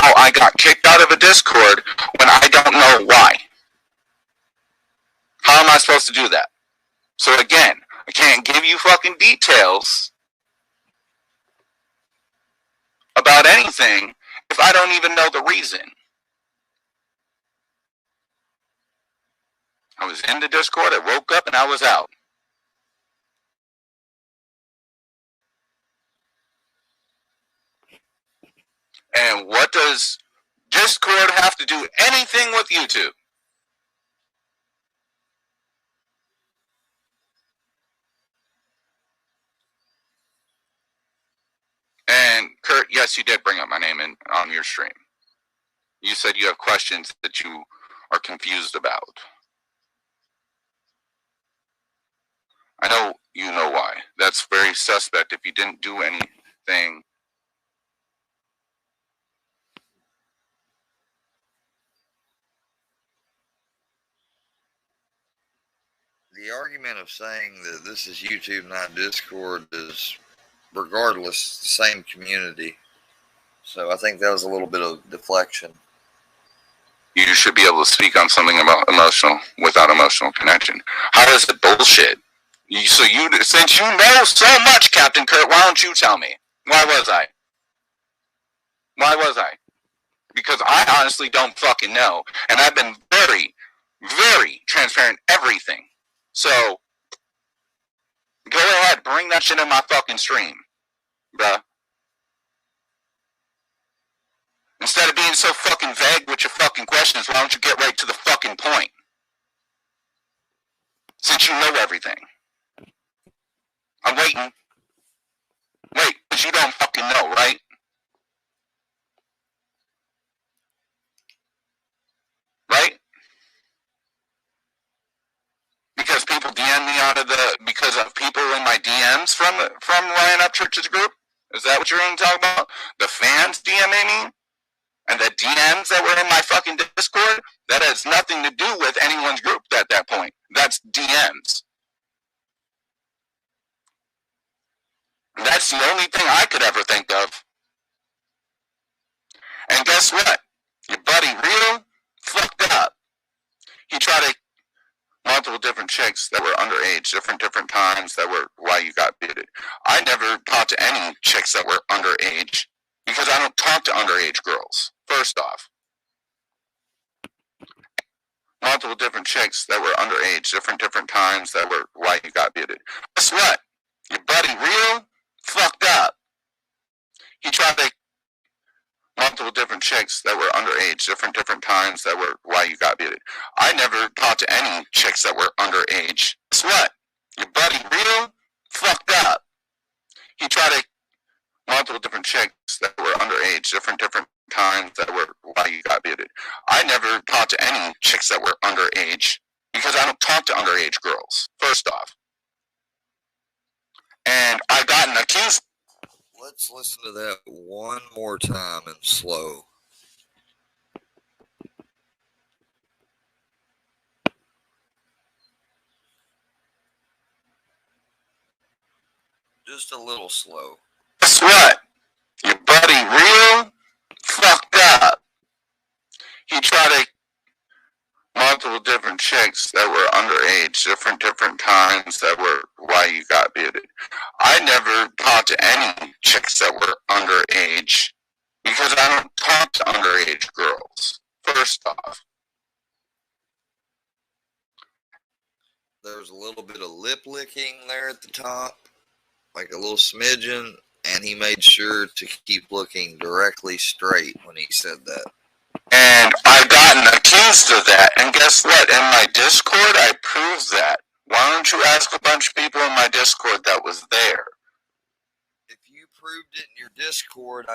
Oh, I got kicked out of a Discord when I don't know why. How am I supposed to do that? So again, I can't give you fucking details about anything if I don't even know the reason. I was in the Discord, I woke up, and I was out. And what does Discord have to do anything with YouTube? And Kurt, yes, you did bring up my name on your stream. You said you have questions that you are confused about. I know you know why. That's very suspect if you didn't do anything. The argument of saying that this is YouTube, not Discord, is regardless the same community. So I think that was a little bit of deflection. You should be able to speak on something about emotional without emotional connection. How is it bullshit? Since you know so much, Captain Kurt, why don't you tell me? Why was I? Why was I? Because I honestly don't fucking know. And I've been very, very transparent everything. So, go ahead, bring that shit in my fucking stream, bruh. Instead of being so fucking vague with your fucking questions, why don't you get right to the fucking point? Since you know everything. I'm waiting. Wait, but you don't fucking know, right? Right? Because people DM me because of people in my DMs from Ryan Upchurch's group? Is that what you're going to talk about? The fans DMing me? And the DMs that were in my fucking Discord? That has nothing to do with anyone's group at that point. That's DMs. That's the only thing I could ever think of. And guess what? Your buddy Real fucked up. He tried to multiple different chicks that were underage, different times that were why you got beaten. I never talked to any chicks that were underage because I don't talk to underage girls, first off. Multiple different chicks that were underage, different times that were why you got beaten. Guess what? Your buddy Real fucked up. He tried to multiple different chicks that were underage, different times that were why you got beaten. I never talked to any chicks that were underage. Guess what? Your buddy Real fucked up. He tried to multiple different chicks that were underage, different times that were why you got beaten. I never talked to any chicks that were underage because I don't talk to underage girls, first off. And I gotten accused. Let's listen to that one more time and slow. Just a little slow. Guess what? Your buddy Real fucked up. He tried to multiple different chicks that were underage, different times that were why you got beaten. I never talked to any chicks that were underage because I don't talk to underage girls, first off. There was a little bit of lip licking there at the top, like a little smidgen, and he made sure to keep looking directly straight when he said that. And I've gotten accused of that, and guess what? In my Discord, I proved that. Why don't you ask a bunch of people in my Discord that was there? If you proved it in your Discord,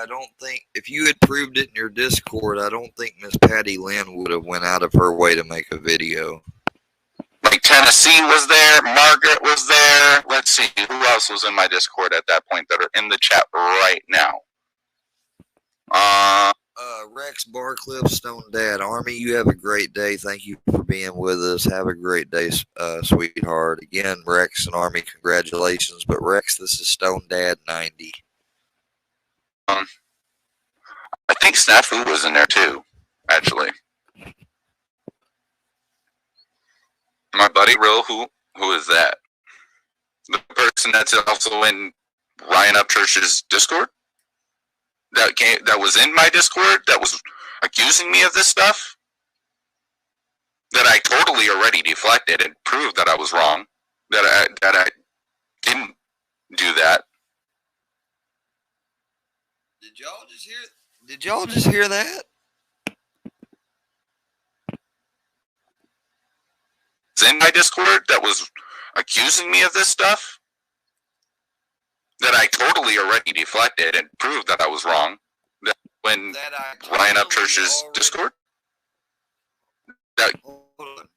if you had proved it in your Discord, I don't think Miss Patty Lynn would have went out of her way to make a video. Like Tennessee was there, Margaret was there. Let's see, who else was in my Discord at that point that are in the chat right now? Rex Barcliff, Stone Dad Army, you have a great day. Thank you for being with us. Have a great day, sweetheart. Again, Rex and Army, congratulations. But Rex, this is Stone Dad 90. I think Snafu was in there too, actually. My buddy Real, who is that? The person that's also in Ryan Upchurch's Discord? That was in my Discord, that was accusing me of this stuff, that I totally already deflected and proved that I was wrong, that I didn't do that. Did y'all just hear that? It's in my Discord that was accusing me of this stuff, that I totally already deflected and proved that I was wrong. That when Ryan Upchurch's Discord. Hold on.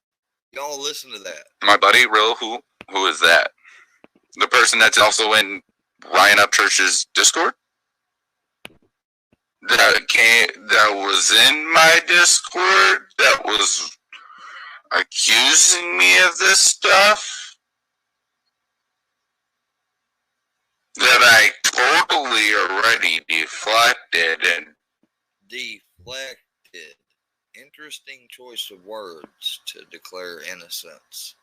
Y'all listen to that. My buddy Real, who is that? The person that's also in Ryan Upchurch's Discord? That was in my Discord, that was accusing me of this stuff, that I totally already deflected and... Deflected. Interesting choice of words to declare innocence.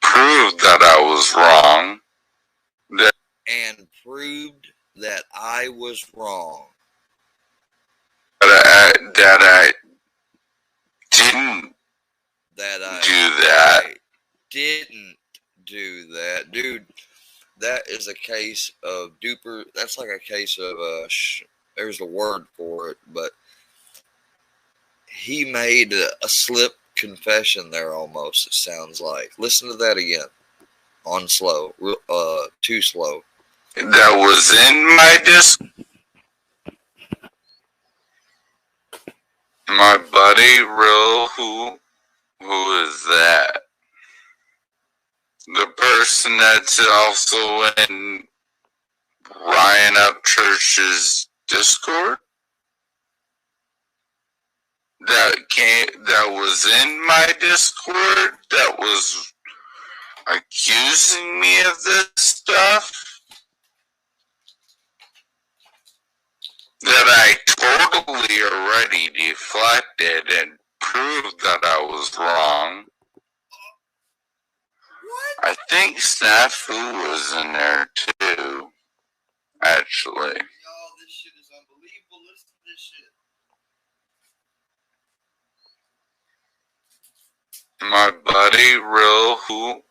Proved that I was wrong. And proved that I was wrong. That I didn't do that. Dude, that is a case of duper. That's like a case of, there's a word for it, but he made a slip confession there almost, it sounds like. Listen to that again on slow, too slow. that was in my my buddy Real, who is that? The person that's also in Ryan Upchurch's Discord? That was in my Discord, that was accusing me of this stuff, that I totally already deflected and proved that I was wrong. What? I think Snafu was in there too, actually. Y'all, this shit is unbelievable. Listen to this shit. My buddy Real, who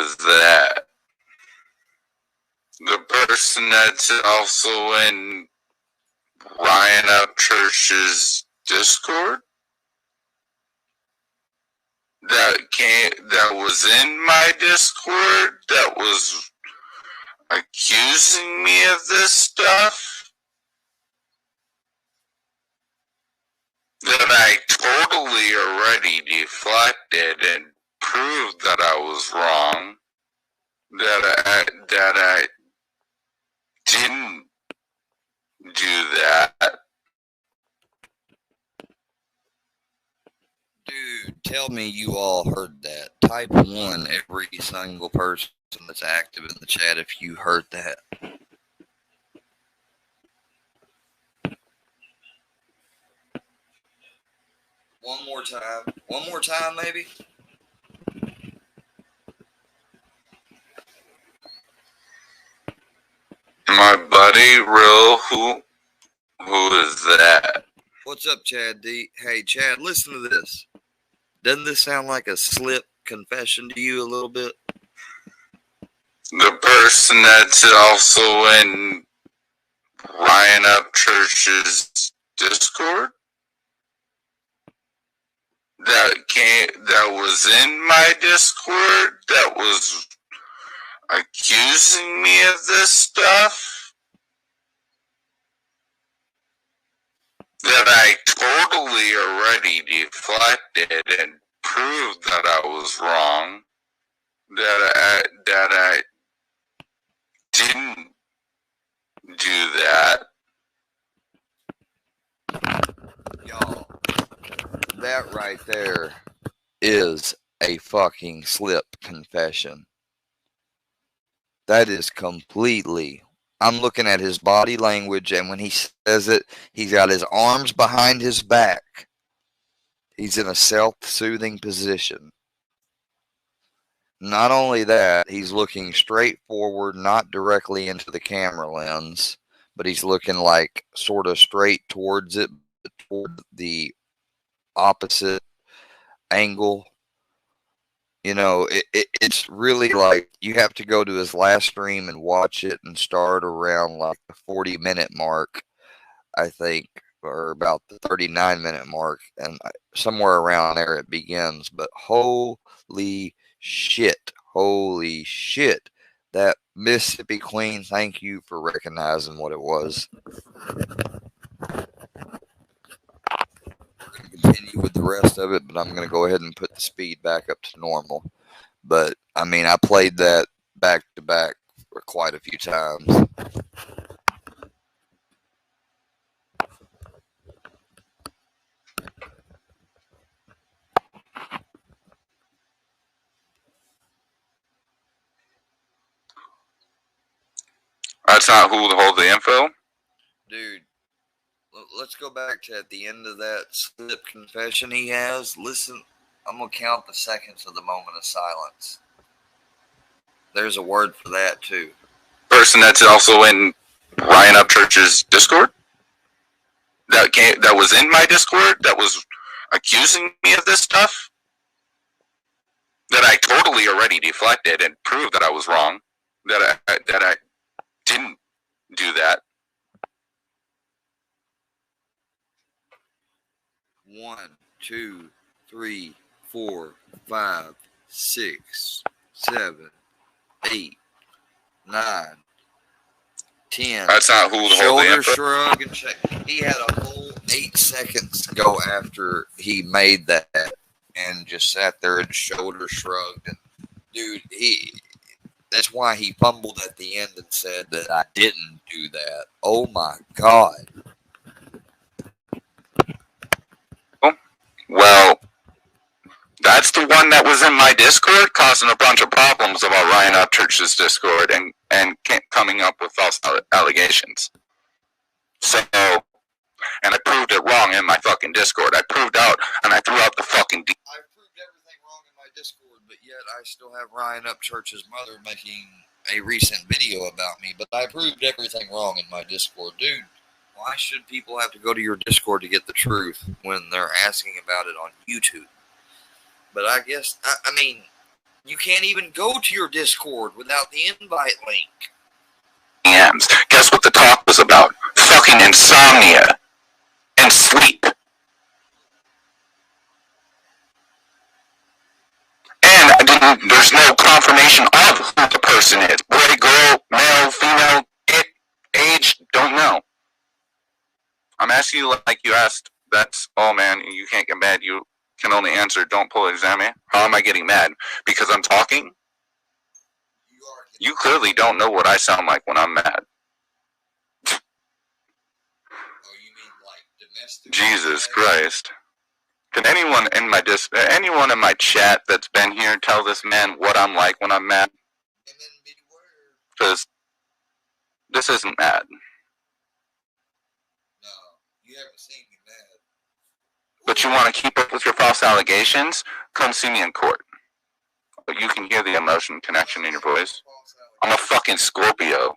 is that? The person that's also in Ryan Upchurch's Discord? That was in my Discord, that was accusing me of this stuff, that I totally already deflected and proved that I was wrong, that I didn't do that. Dude, tell me you all heard that. Type 1, every single person that's active in the chat, if you heard that. One more time. One more time, maybe? My buddy Real, who is that? What's up, Chad D? Hey, Chad, listen to this. Doesn't this sound like a slip confession to you a little bit? The person that's also in Ryan Upchurch's Discord? That was in my Discord, that was accusing me of this stuff, that I totally already deflected and proved that I was wrong, that I didn't do that. Y'all, that right there is a fucking slip confession. That is completely. I'm looking at his body language, and when he says it, he's got his arms behind his back. He's in a self-soothing position. Not only that, he's looking straight forward, not directly into the camera lens, but he's looking like sort of straight towards it, but toward the opposite angle. You know, it's really like you have to go to his last stream and watch it and start around like the 40-minute mark, I think, or about the 39-minute mark, and somewhere around there it begins. But holy shit, that Mississippi Queen, thank you for recognizing what it was. Continue with the rest of it, but I'm going to go ahead and put the speed back up to normal. But I mean, I played that back to back for quite a few times. That's not who holds the info? Dude, let's go back to at the end of that slip confession he has. Listen, I'm going to count the seconds of the moment of silence. There's a word for that, too. Person that's also in Ryan Upchurch's Discord? That was in my Discord? That was accusing me of this stuff? That I totally already deflected and proved that I was wrong? That I didn't do that? 1, 2, 3, 4, 5, 6, 7, 8, 9, 10. That's not who the Shoulder shrug and check. He had a whole 8 seconds to go after he made that and just sat there and shoulder shrugged. And dude, that's why he fumbled at the end and said that I didn't do that. Oh my God. Well, that's the one that was in my Discord causing a bunch of problems about Ryan Upchurch's Discord and coming up with false allegations. So, and I proved it wrong in my fucking Discord. I proved out and I threw out the fucking... I proved everything wrong in my Discord, but yet I still have Ryan Upchurch's mother making a recent video about me, but I proved everything wrong in my Discord. Dude, why should people have to go to your Discord to get the truth when they're asking about it on YouTube? But I guess, I mean, you can't even go to your Discord without the invite link. Guess what the talk was about? Fucking insomnia and sleep. And there's no confirmation of who the person is. Boy, girl, male, female, age, don't know. I'm asking you like you asked. That's, oh man, you can't get mad. You can only answer, don't pull exam me. How am I getting mad? Because I'm talking? You clearly don't know what I sound like when I'm mad. Oh, you mean like domestic? Jesus Christ. Can anyone in my chat that's been here tell this man what I'm like when I'm mad? Because this isn't mad. No, you haven't seen me mad. But you want to keep up with your false allegations? Come see me in court. But you can hear the emotion connection in your voice. I'm a fucking Scorpio.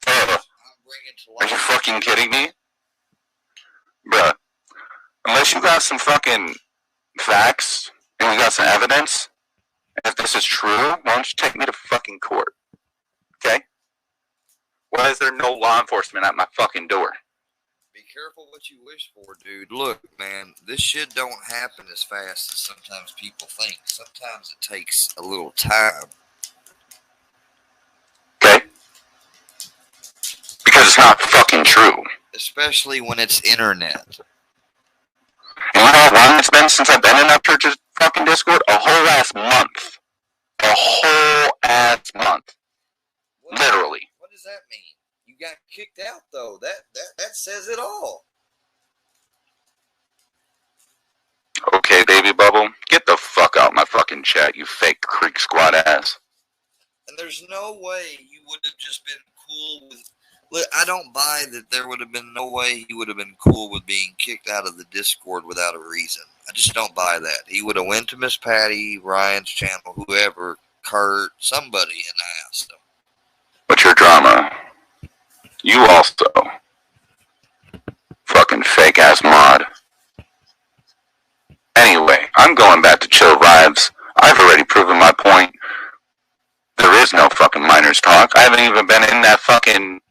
Are you fucking kidding me? Bruh. Unless you got some fucking facts and you got some evidence, if this is true, why don't you take me to fucking court? Okay? Why is there no law enforcement at my fucking door? Be careful what you wish for, dude. Look, man, this shit don't happen as fast as sometimes people think. Sometimes it takes a little time. Okay? Because it's not fucking true. Especially when it's internet. And you know how long it's been since I've been in Upchurch's fucking Discord? A whole ass month. A whole ass month. Literally. What does that mean? You got kicked out, though. That says it all. Okay, baby bubble. Get the fuck out my fucking chat, you fake Creek Squad ass. And there's no way you would have just been cool with... Look, I don't buy that there would have been no way he would have been cool with being kicked out of the Discord without a reason. I just don't buy that. He would have went to Miss Patty, Ryan's channel, whoever, Kurt, somebody, and asked him. But your drama... You also, fucking fake ass mod. Anyway, I'm going back to chill vibes. I've already proven my point. There is no fucking minors talk. I haven't even been in that fucking...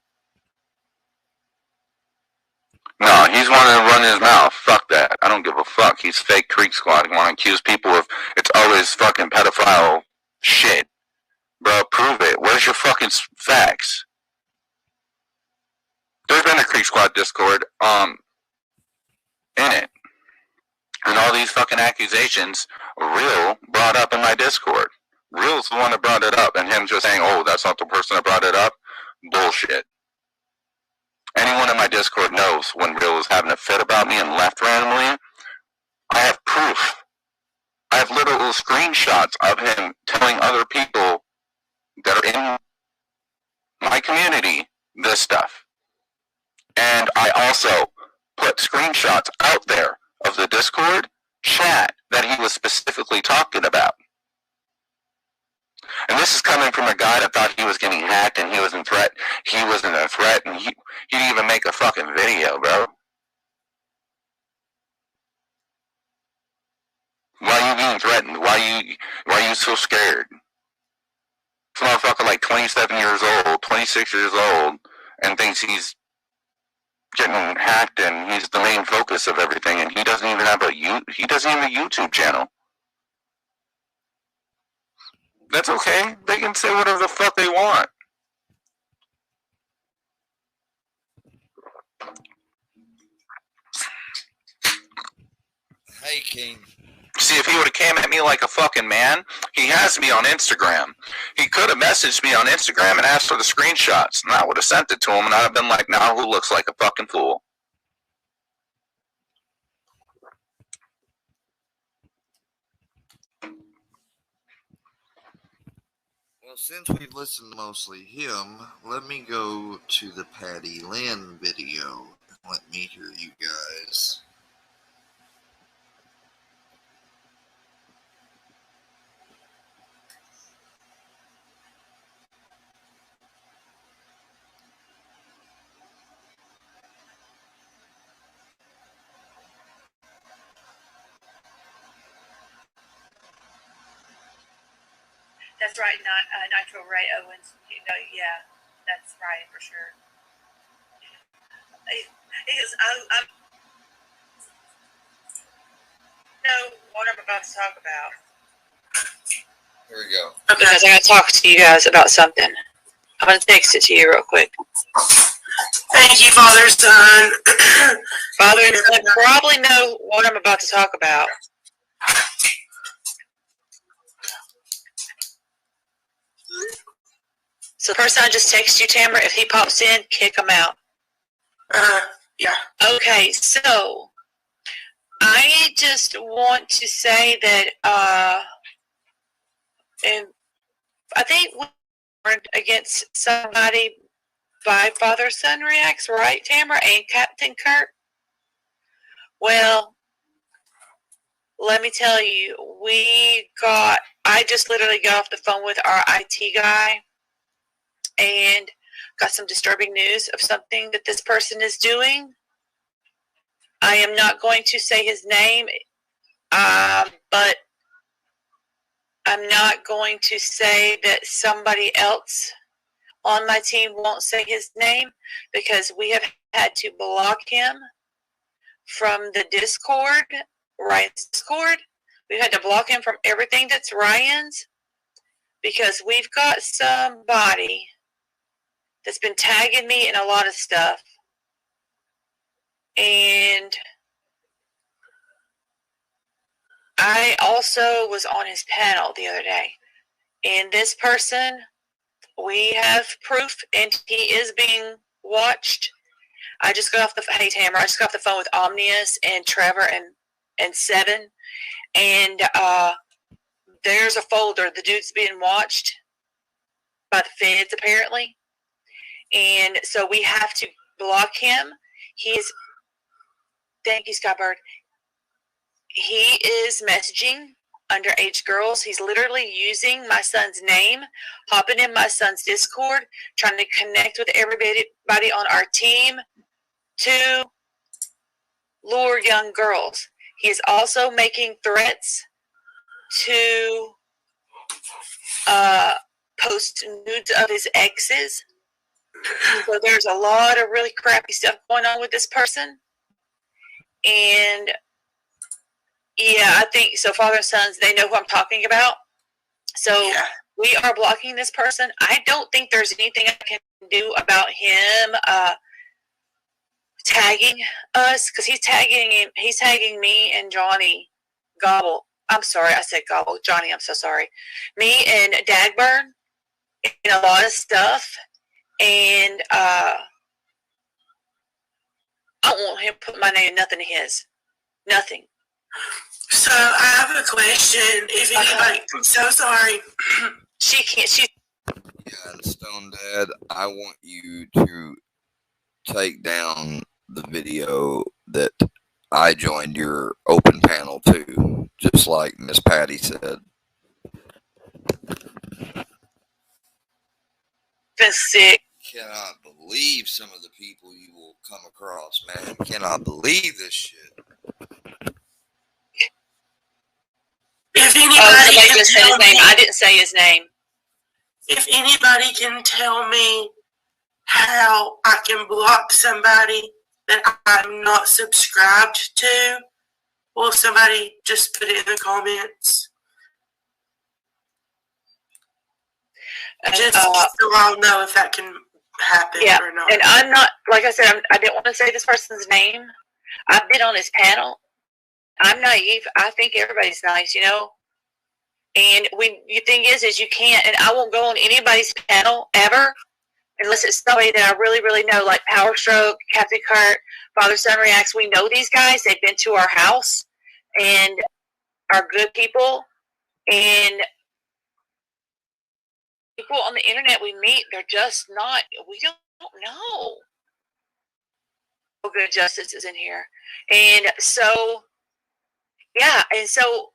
No, he's wanting to run his mouth. Fuck that. I don't give a fuck. He's fake Creek Squad. He want to accuse people of... It's always fucking pedophile shit. Bro, prove it. Where's your fucking facts? There's been a Creek Squad Discord, in it. And all these fucking accusations, Real brought up in my Discord. Real's the one that brought it up, and him just saying, oh, that's not the person that brought it up? Bullshit. Anyone in my Discord knows when Real was having a fit about me and left randomly. I have proof. I have literal screenshots of him telling other people that are in my community this stuff. And I also put screenshots out there of the Discord chat that he was specifically talking about. And this is coming from a guy that thought he was getting hacked and he was in threat. He wasn't a threat, and he didn't even make a fucking video, bro. Why are you being threatened? Why are you so scared? This motherfucker like 27 years old, 26 years old, and thinks he's getting hacked and he's the main focus of everything, and he doesn't even have a YouTube channel. That's okay. They can say whatever the fuck they want. Hey, King. See, if he would have came at me like a fucking man, he has me on Instagram. He could have messaged me on Instagram and asked for the screenshots, and I would have sent it to him, and I'd have been like, now who looks like a fucking fool? Well, since we've listened mostly him, let me go to the Patty Lynn video. Let me hear you guys. That's right, Nitro Ray Owens. Yeah, that's right for sure. I know what I'm about to talk about. Here we go. Okay. Because I got to talk to you guys about something. I'm going to text it to you real quick. Thank you, Father, Son. Father and Son probably know what I'm about to talk about. So the person I just texted you, Tamara, if he pops in, kick him out. Yeah. Okay, so I just want to say that and I think we weren't against somebody by Father Son Reacts, right, Tamara and Captain Kirk? Well, let me tell you, I just literally got off the phone with our IT guy and got some disturbing news of something that this person is doing. I am not going to say his name, but I'm not going to say that somebody else on my team won't say his name, because we have had to block him from the Discord, Ryan's Discord. We've had to block him from everything that's Ryan's, because we've got somebody that's been tagging me in a lot of stuff. And I also was on his panel the other day. And this person, we have proof, and he is being watched. I just got off hey Tamara, I just got off the phone with Omnius and Trevor and Seven. And there's a folder. The dude's being watched by the feds, apparently. And so we have to block him. Thank you, Skybird. He is messaging underage girls. He's literally using my son's name, hopping in my son's Discord, trying to connect with everybody on our team to lure young girls. He is also making threats to post nudes of his exes. So there's a lot of really crappy stuff going on with this person. And yeah, I think so. Father and Sons, they know who I'm talking about. So yeah, we are blocking this person. I don't think there's anything I can do about him tagging us, because he's tagging me and Johnny Gobble. I'm sorry, I said Gobble. Johnny, I'm so sorry. Me and Dagburn in a lot of stuff. And I don't want him to put my name in nothing to his. Nothing. So I have a question. If anybody, I'm so sorry. She can't. Yeah, and Stone Dad, I want you to take down the video that I joined your open panel to, just like Miss Patty said. Been sick. Cannot believe some of the people you will come across, man. Cannot believe this shit. If anybody can tell me, I didn't say his name. If anybody can tell me how I can block somebody that I'm not subscribed to, will somebody just put it in the comments? Just so I'll know if that can happen or not. And I'm not, like I said, I didn't want to say this person's name. I've been on his panel. I'm naive. I think everybody's nice, you know. And the thing is you can't. And I won't go on anybody's panel ever unless it's somebody that I really, really know, like Power Stroke, Captain Kurt, Father Son Reacts. We know these guys. They've been to our house and are good people. And people on the internet we meet, they're just not. We don't know. Good Justice is in here, and so yeah, and so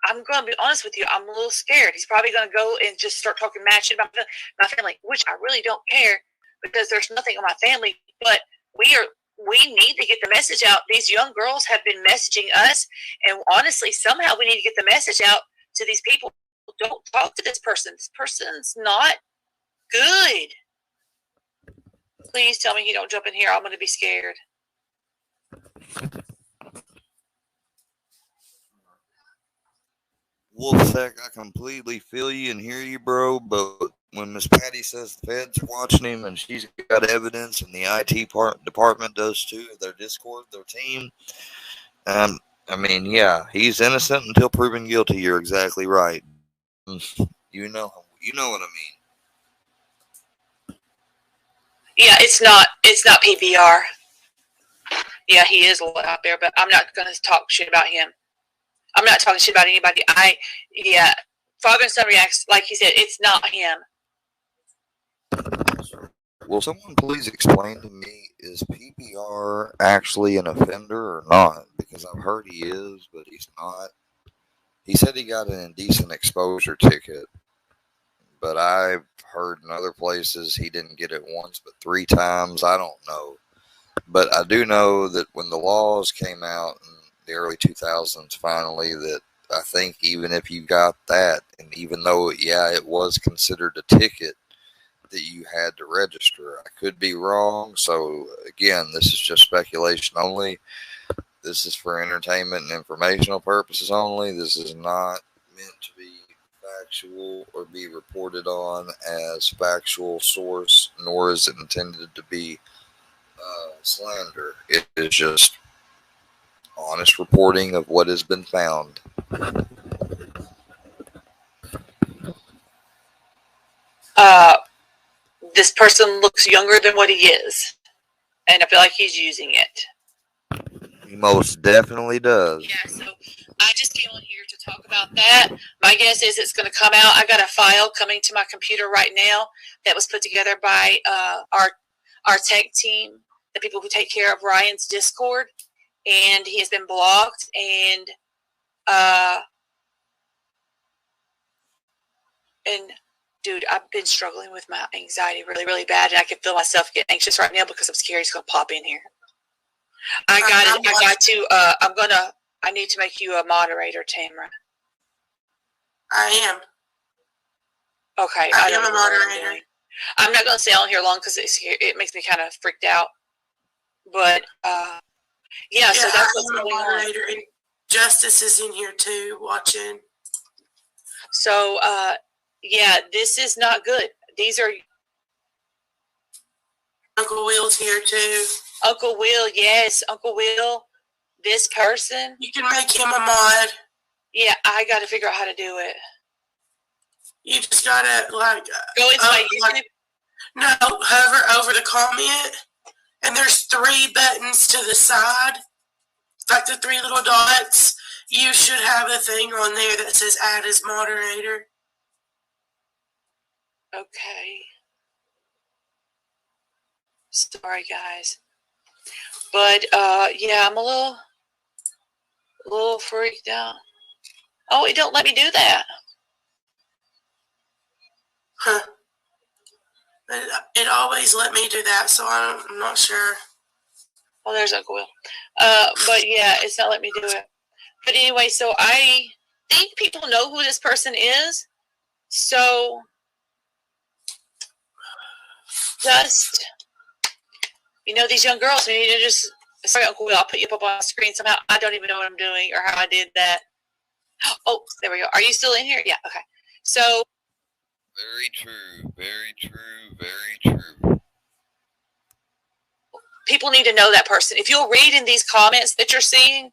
I'm going to be honest with you. I'm a little scared. He's probably going to go and just start talking mad shit about my family, which I really don't care because there's nothing on my family. But we need to get the message out. These young girls have been messaging us, and honestly, somehow we need to get the message out to these people. Don't talk to this person. This person's not good. Please tell me you don't jump in here. I'm going to be scared. Wolfsack, I completely feel you and hear you, bro, but when Miss Patty says the Fed's watching him and she's got evidence and the IT department does too, their Discord, their team, I mean, yeah, he's innocent until proven guilty. You're exactly right. You know what I mean. Yeah, it's not PBR. Yeah, he is out there, but I'm not going to talk shit about him. I'm not talking shit about anybody. Father and Son Reacts, like he said, it's not him. Will someone please explain to me, is PBR actually an offender or not? Because I've heard he is, but he's not. He said he got an indecent exposure ticket, but I've heard in other places he didn't get it once but 3 times. I don't know. But I do know that when the laws came out in the early 2000s, finally, that I think even if you got that, and even though, yeah, it was considered a ticket, that you had to register. I could be wrong. So, again, this is just speculation only. This is for entertainment and informational purposes only. This is not meant to be factual or be reported on as factual source, nor is it intended to be slander. It is just honest reporting of what has been found. This person looks younger than what he is, and I feel like he's using it. He most definitely does. Yeah, so I just came on here to talk about that. My guess is it's going to come out. I got a file coming to my computer right now that was put together by our tech team, the people who take care of Ryan's Discord, and he has been blocked. And dude, I've been struggling with my anxiety really, really bad, and I can feel myself get anxious right now because I'm scared he's going to pop in here. I need to make you a moderator, Tamara. I am. Okay. I am a moderator. I'm not going to stay on here long because it makes me kind of freaked out. But, yeah, so that's what's going on. And Justice is in here too, watching. So, yeah, this is not good. These are... Uncle Will's here too. Uncle Will, yes. Uncle Will, this person. You can make him a mod. Yeah, I got to figure out how to do it. You just got to, go into my YouTube. No, hover over the comment, and there's 3 buttons to the side, like the 3 little dots. You should have a thing on there that says add as moderator. Okay. Sorry, guys. But, yeah, I'm a little freaked out. Oh, it don't let me do that. Huh. It always let me do that, so I'm not sure. Well, there's Uncle Will. But, yeah, it's not letting me do it. But anyway, so I think people know who this person is. So, just, these young girls, we need to just, sorry, Uncle Will, I'll put you up on the screen somehow. I don't even know what I'm doing or how I did that. Oh, there we go. Are you still in here? Yeah, okay. So. Very true, very true, very true. People need to know that person. If you'll read in these comments that you're seeing,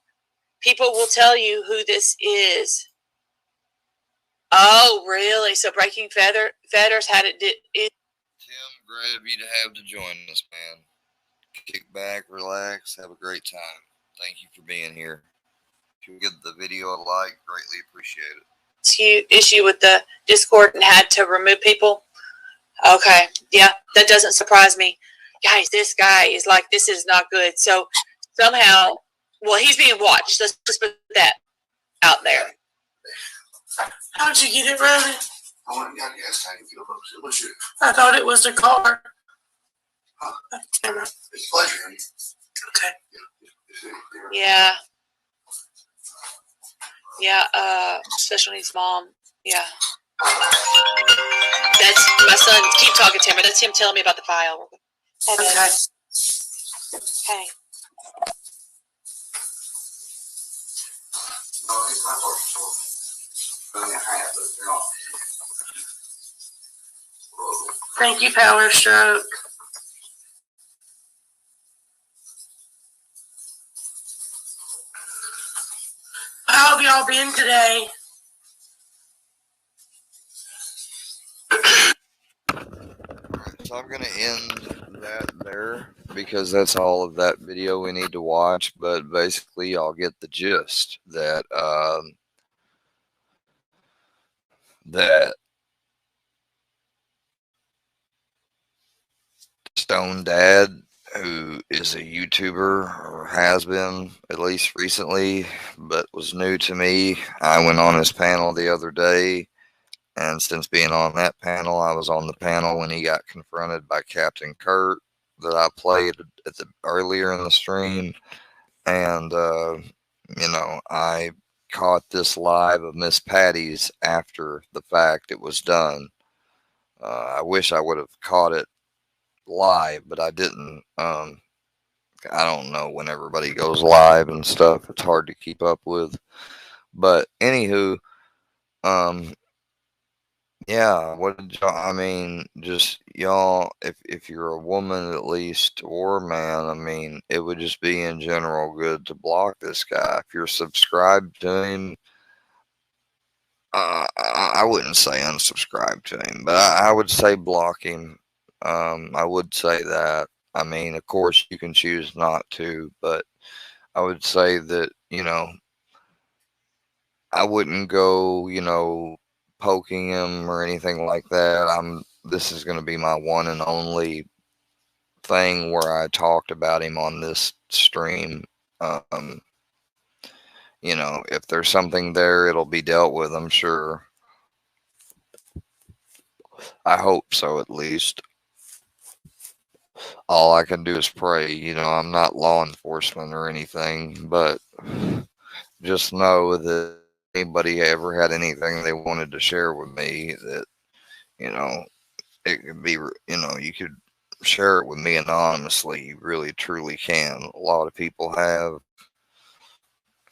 People will tell you who this is. Oh, really? So Breaking Fetters had it. Tim, glad of you to have to join us, man. Kick back, relax, have a great time. Thank you for being here. If you give the video a like, greatly appreciate it. Issue with the Discord and had to remove people. Okay, yeah, that doesn't surprise me. Guys, this guy is like, this is not good. So somehow, well, he's being watched. Let's just put that out there. How'd you get it running? I went and got a gas tank and filled up. So what's your? I thought it was the car. It's pleasure. Okay. Yeah. Yeah, special needs mom. Yeah. That's my son. Keep talking to him. That's him telling me about the file. Okay. Hey. No, it's my fault. Only half, but they're not. Thank you, Power Stroke. How have y'all been today? So I'm going to end that there because that's all of that video we need to watch. But basically, I'll get the gist that that Stone Dad, who is a YouTuber or has been at least recently, but was new to me. I went on his panel the other day. And since being on that panel, I was on the panel when he got confronted by Captain Kurt that I played at earlier in the stream. And, you know, I caught this live of Miss Patty's after the fact it was done. I wish I would have caught it live, but I didn't. I don't know when everybody goes live and stuff. It's hard to keep up with. But anywho, yeah, what did y'all, I mean, just y'all, if you're a woman at least, or a man, I mean, it would just be in general good to block this guy. If you're subscribed to him, I wouldn't say unsubscribe to him, but I would say block him. I would say that. I mean, of course, you can choose not to, but I would say that, you know, I wouldn't go, you know, poking him or anything like that. This is going to be my one and only thing where I talked about him on this stream. You know, if there's something there, it'll be dealt with, I'm sure. I hope so, at least. All I can do is pray. You know, I'm not law enforcement or anything, but just know that anybody ever had anything they wanted to share with me, that, you know, it could be, you know, you could share it with me anonymously. You really, truly can. A lot of people have.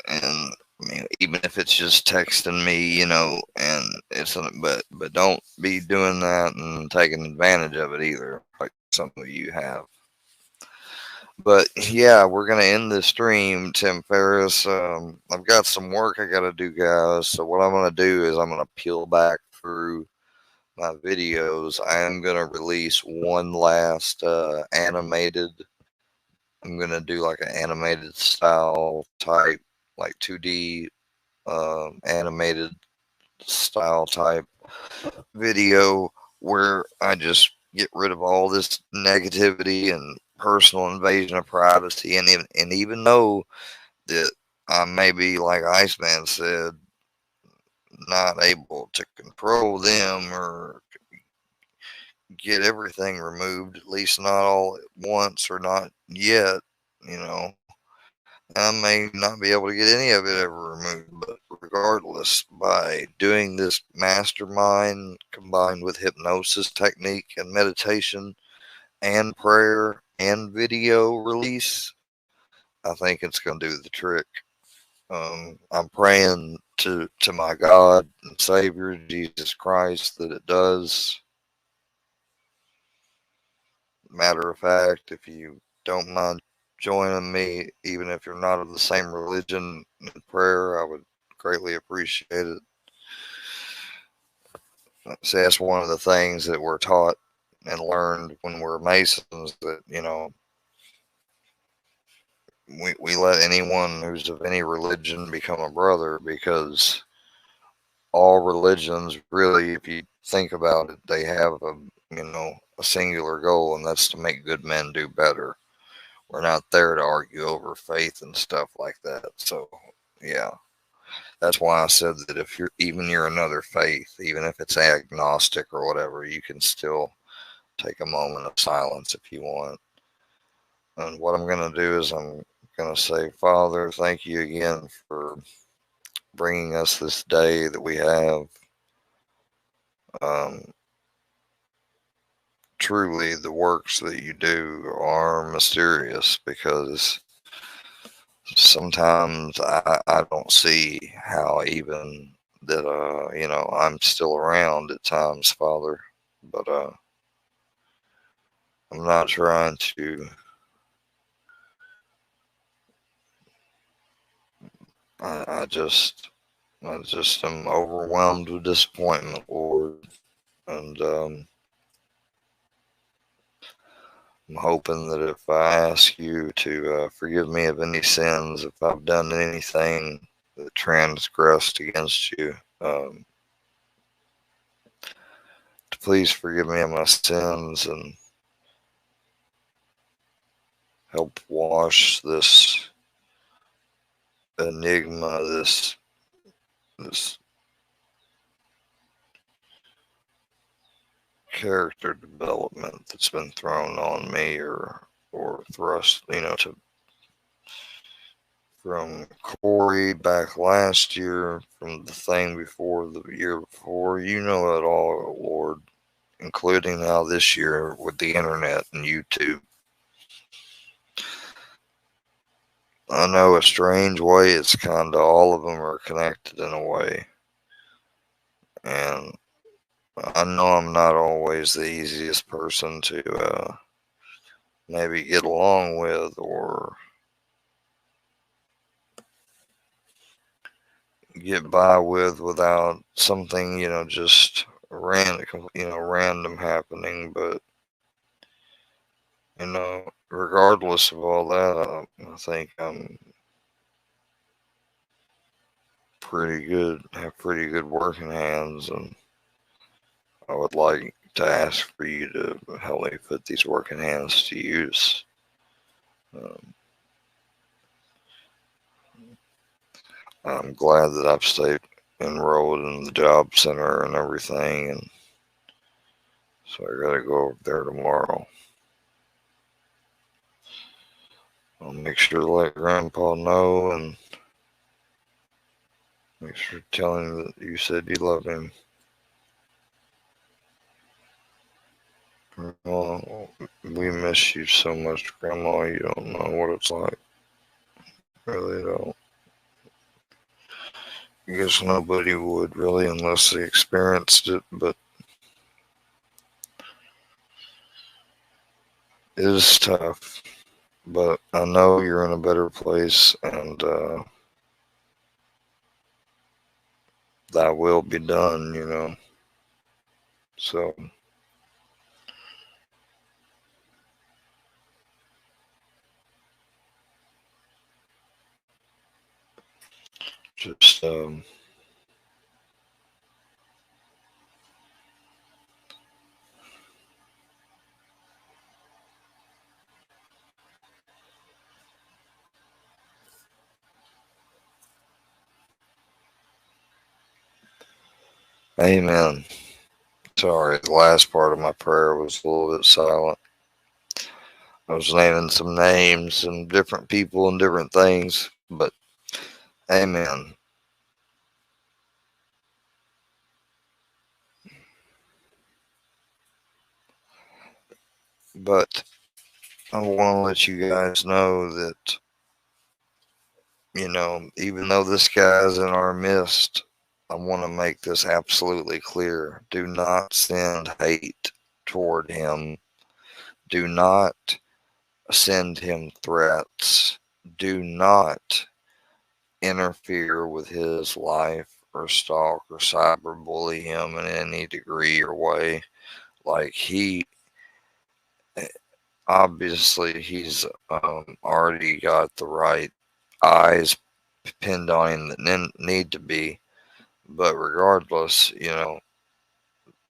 And I mean, even if it's just texting me, you know, and it's, but don't be doing that and taking advantage of it either, like some of you have. But yeah, we're gonna end the stream, Tim Ferriss. I've got some work I gotta do, guys. So what I'm gonna do is I'm gonna peel back through my videos. I am gonna release one last animated. I'm gonna do like an animated style type, like 2D animated style type video where I just get rid of all this negativity and personal invasion of privacy, and even though that I may be, like Iceman said, not able to control them or get everything removed, at least not all at once or not yet, you know, I may not be able to get any of it ever removed, but regardless, by doing this mastermind combined with hypnosis technique and meditation and prayer and video release, I think it's going to do the trick. I'm praying to my God and Savior, Jesus Christ, that it does. Matter of fact, if you don't mind joining me, even if you're not of the same religion, in prayer. I would greatly appreciate it. See, that's one of the things that we're taught and learned when we're Masons, that, we let anyone who's of any religion become a brother, because all religions, really, if you think about it, they have a singular goal, and that's to make good men do better. We're not there to argue over faith and stuff like that. So, yeah, that's why I said that if you're another faith, even if it's agnostic or whatever, you can still take a moment of silence if you want. And what I'm going to do is I'm going to say, Father, thank you again for bringing us this day that we have. Truly, the works that you do are mysterious, because sometimes I don't see how even that, I'm still around at times, Father. But I'm not trying to. I just am overwhelmed with disappointment, Lord, and I'm hoping that if I ask you to forgive me of any sins, if I've done anything that transgressed against you, to please forgive me of my sins and help wash this enigma, this character development that's been thrown on me or thrust, from Corey back last year, from the thing before, the year before. You know it all, Lord, including now this year with the internet and YouTube. I know a strange way it's kind of all of them are connected in a way. And I know I'm not always the easiest person to maybe get along with or get by with without something, just random happening. But, regardless of all that, I think I'm pretty good, have pretty good working hands, and I would like to ask for you to help me put these working hands to use. I'm glad that I've stayed enrolled in the job center and everything, and so I gotta go over there tomorrow. I'll make sure to let Grandpa know, and make sure to tell him that you said you love him. Well, we miss you so much, Grandma. You don't know what it's like. Really don't. I guess nobody would really unless they experienced it, but it is tough. But I know you're in a better place, and that will be done, So just amen. Sorry, the last part of my prayer was a little bit silent. I was naming some names and different people and different things, but amen. But I want to let you guys know that, even though this guy's in our midst, I want to make this absolutely clear. Do not send hate toward him. Do not send him threats. Do not interfere with his life or stalk or cyberbully him in any degree or way. Like obviously he's already got the right eyes pinned on him that need to be, but regardless,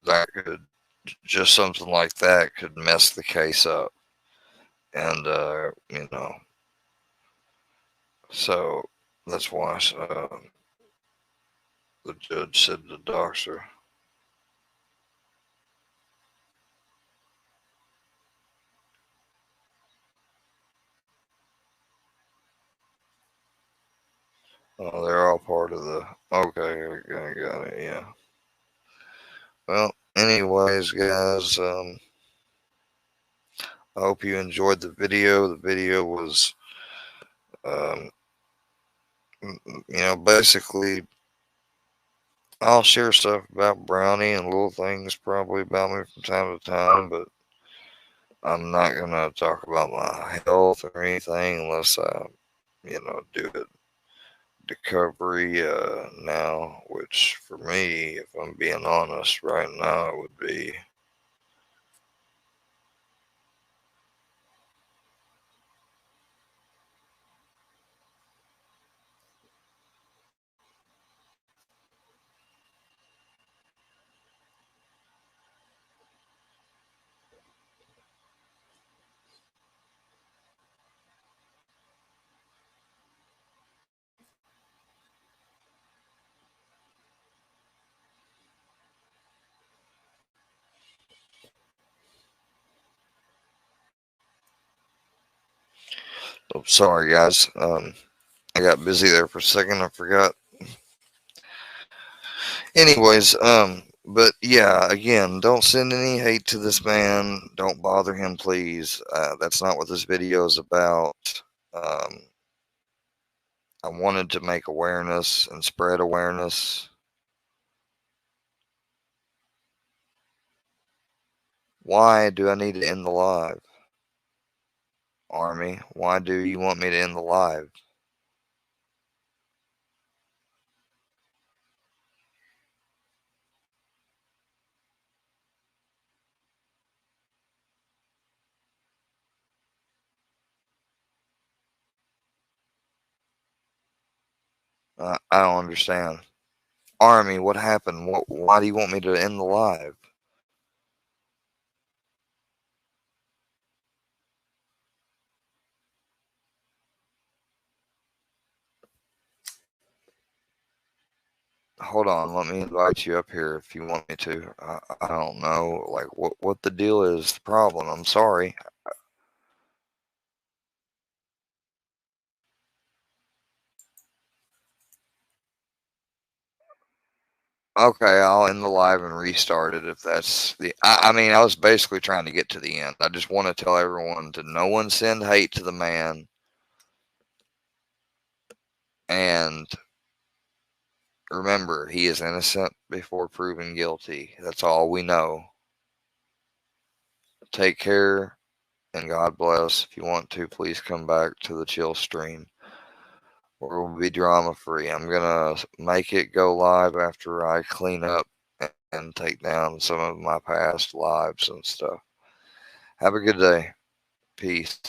that could just something like that could mess the case up, and so that's why the judge said to the doctor. Oh, they're all part of the. Okay, I got it. Yeah. Well, anyways, guys, I hope you enjoyed the video. The video was, um, basically, I'll share stuff about Brownie and little things probably about me from time to time, but I'm not gonna talk about my health or anything unless I, do it recovery now, which for me, if I'm being honest, right now it would be oh, sorry guys. I got busy there for a second. I forgot. Anyways, but yeah, again, don't send any hate to this man. Don't bother him, please. That's not what this video is about. Um, I wanted to make awareness and spread awareness. Why do I need to end the live? Army, why do you want me to end the live? I don't understand. Army, what happened? Why do you want me to end the live? Hold on, let me invite you up here if you want me to. I don't know, like what the deal is. The problem. I'm sorry. Okay, I'll end the live and restart it if that's the. I mean, I was basically trying to get to the end. I just want to tell everyone to no one send hate to the man, and remember, he is innocent before proven guilty. That's all we know. Take care, and God bless. If you want to, please come back to the chill stream. We'll be drama free. I'm gonna make it go live after I clean up and take down some of my past lives and stuff. Have a good day. Peace.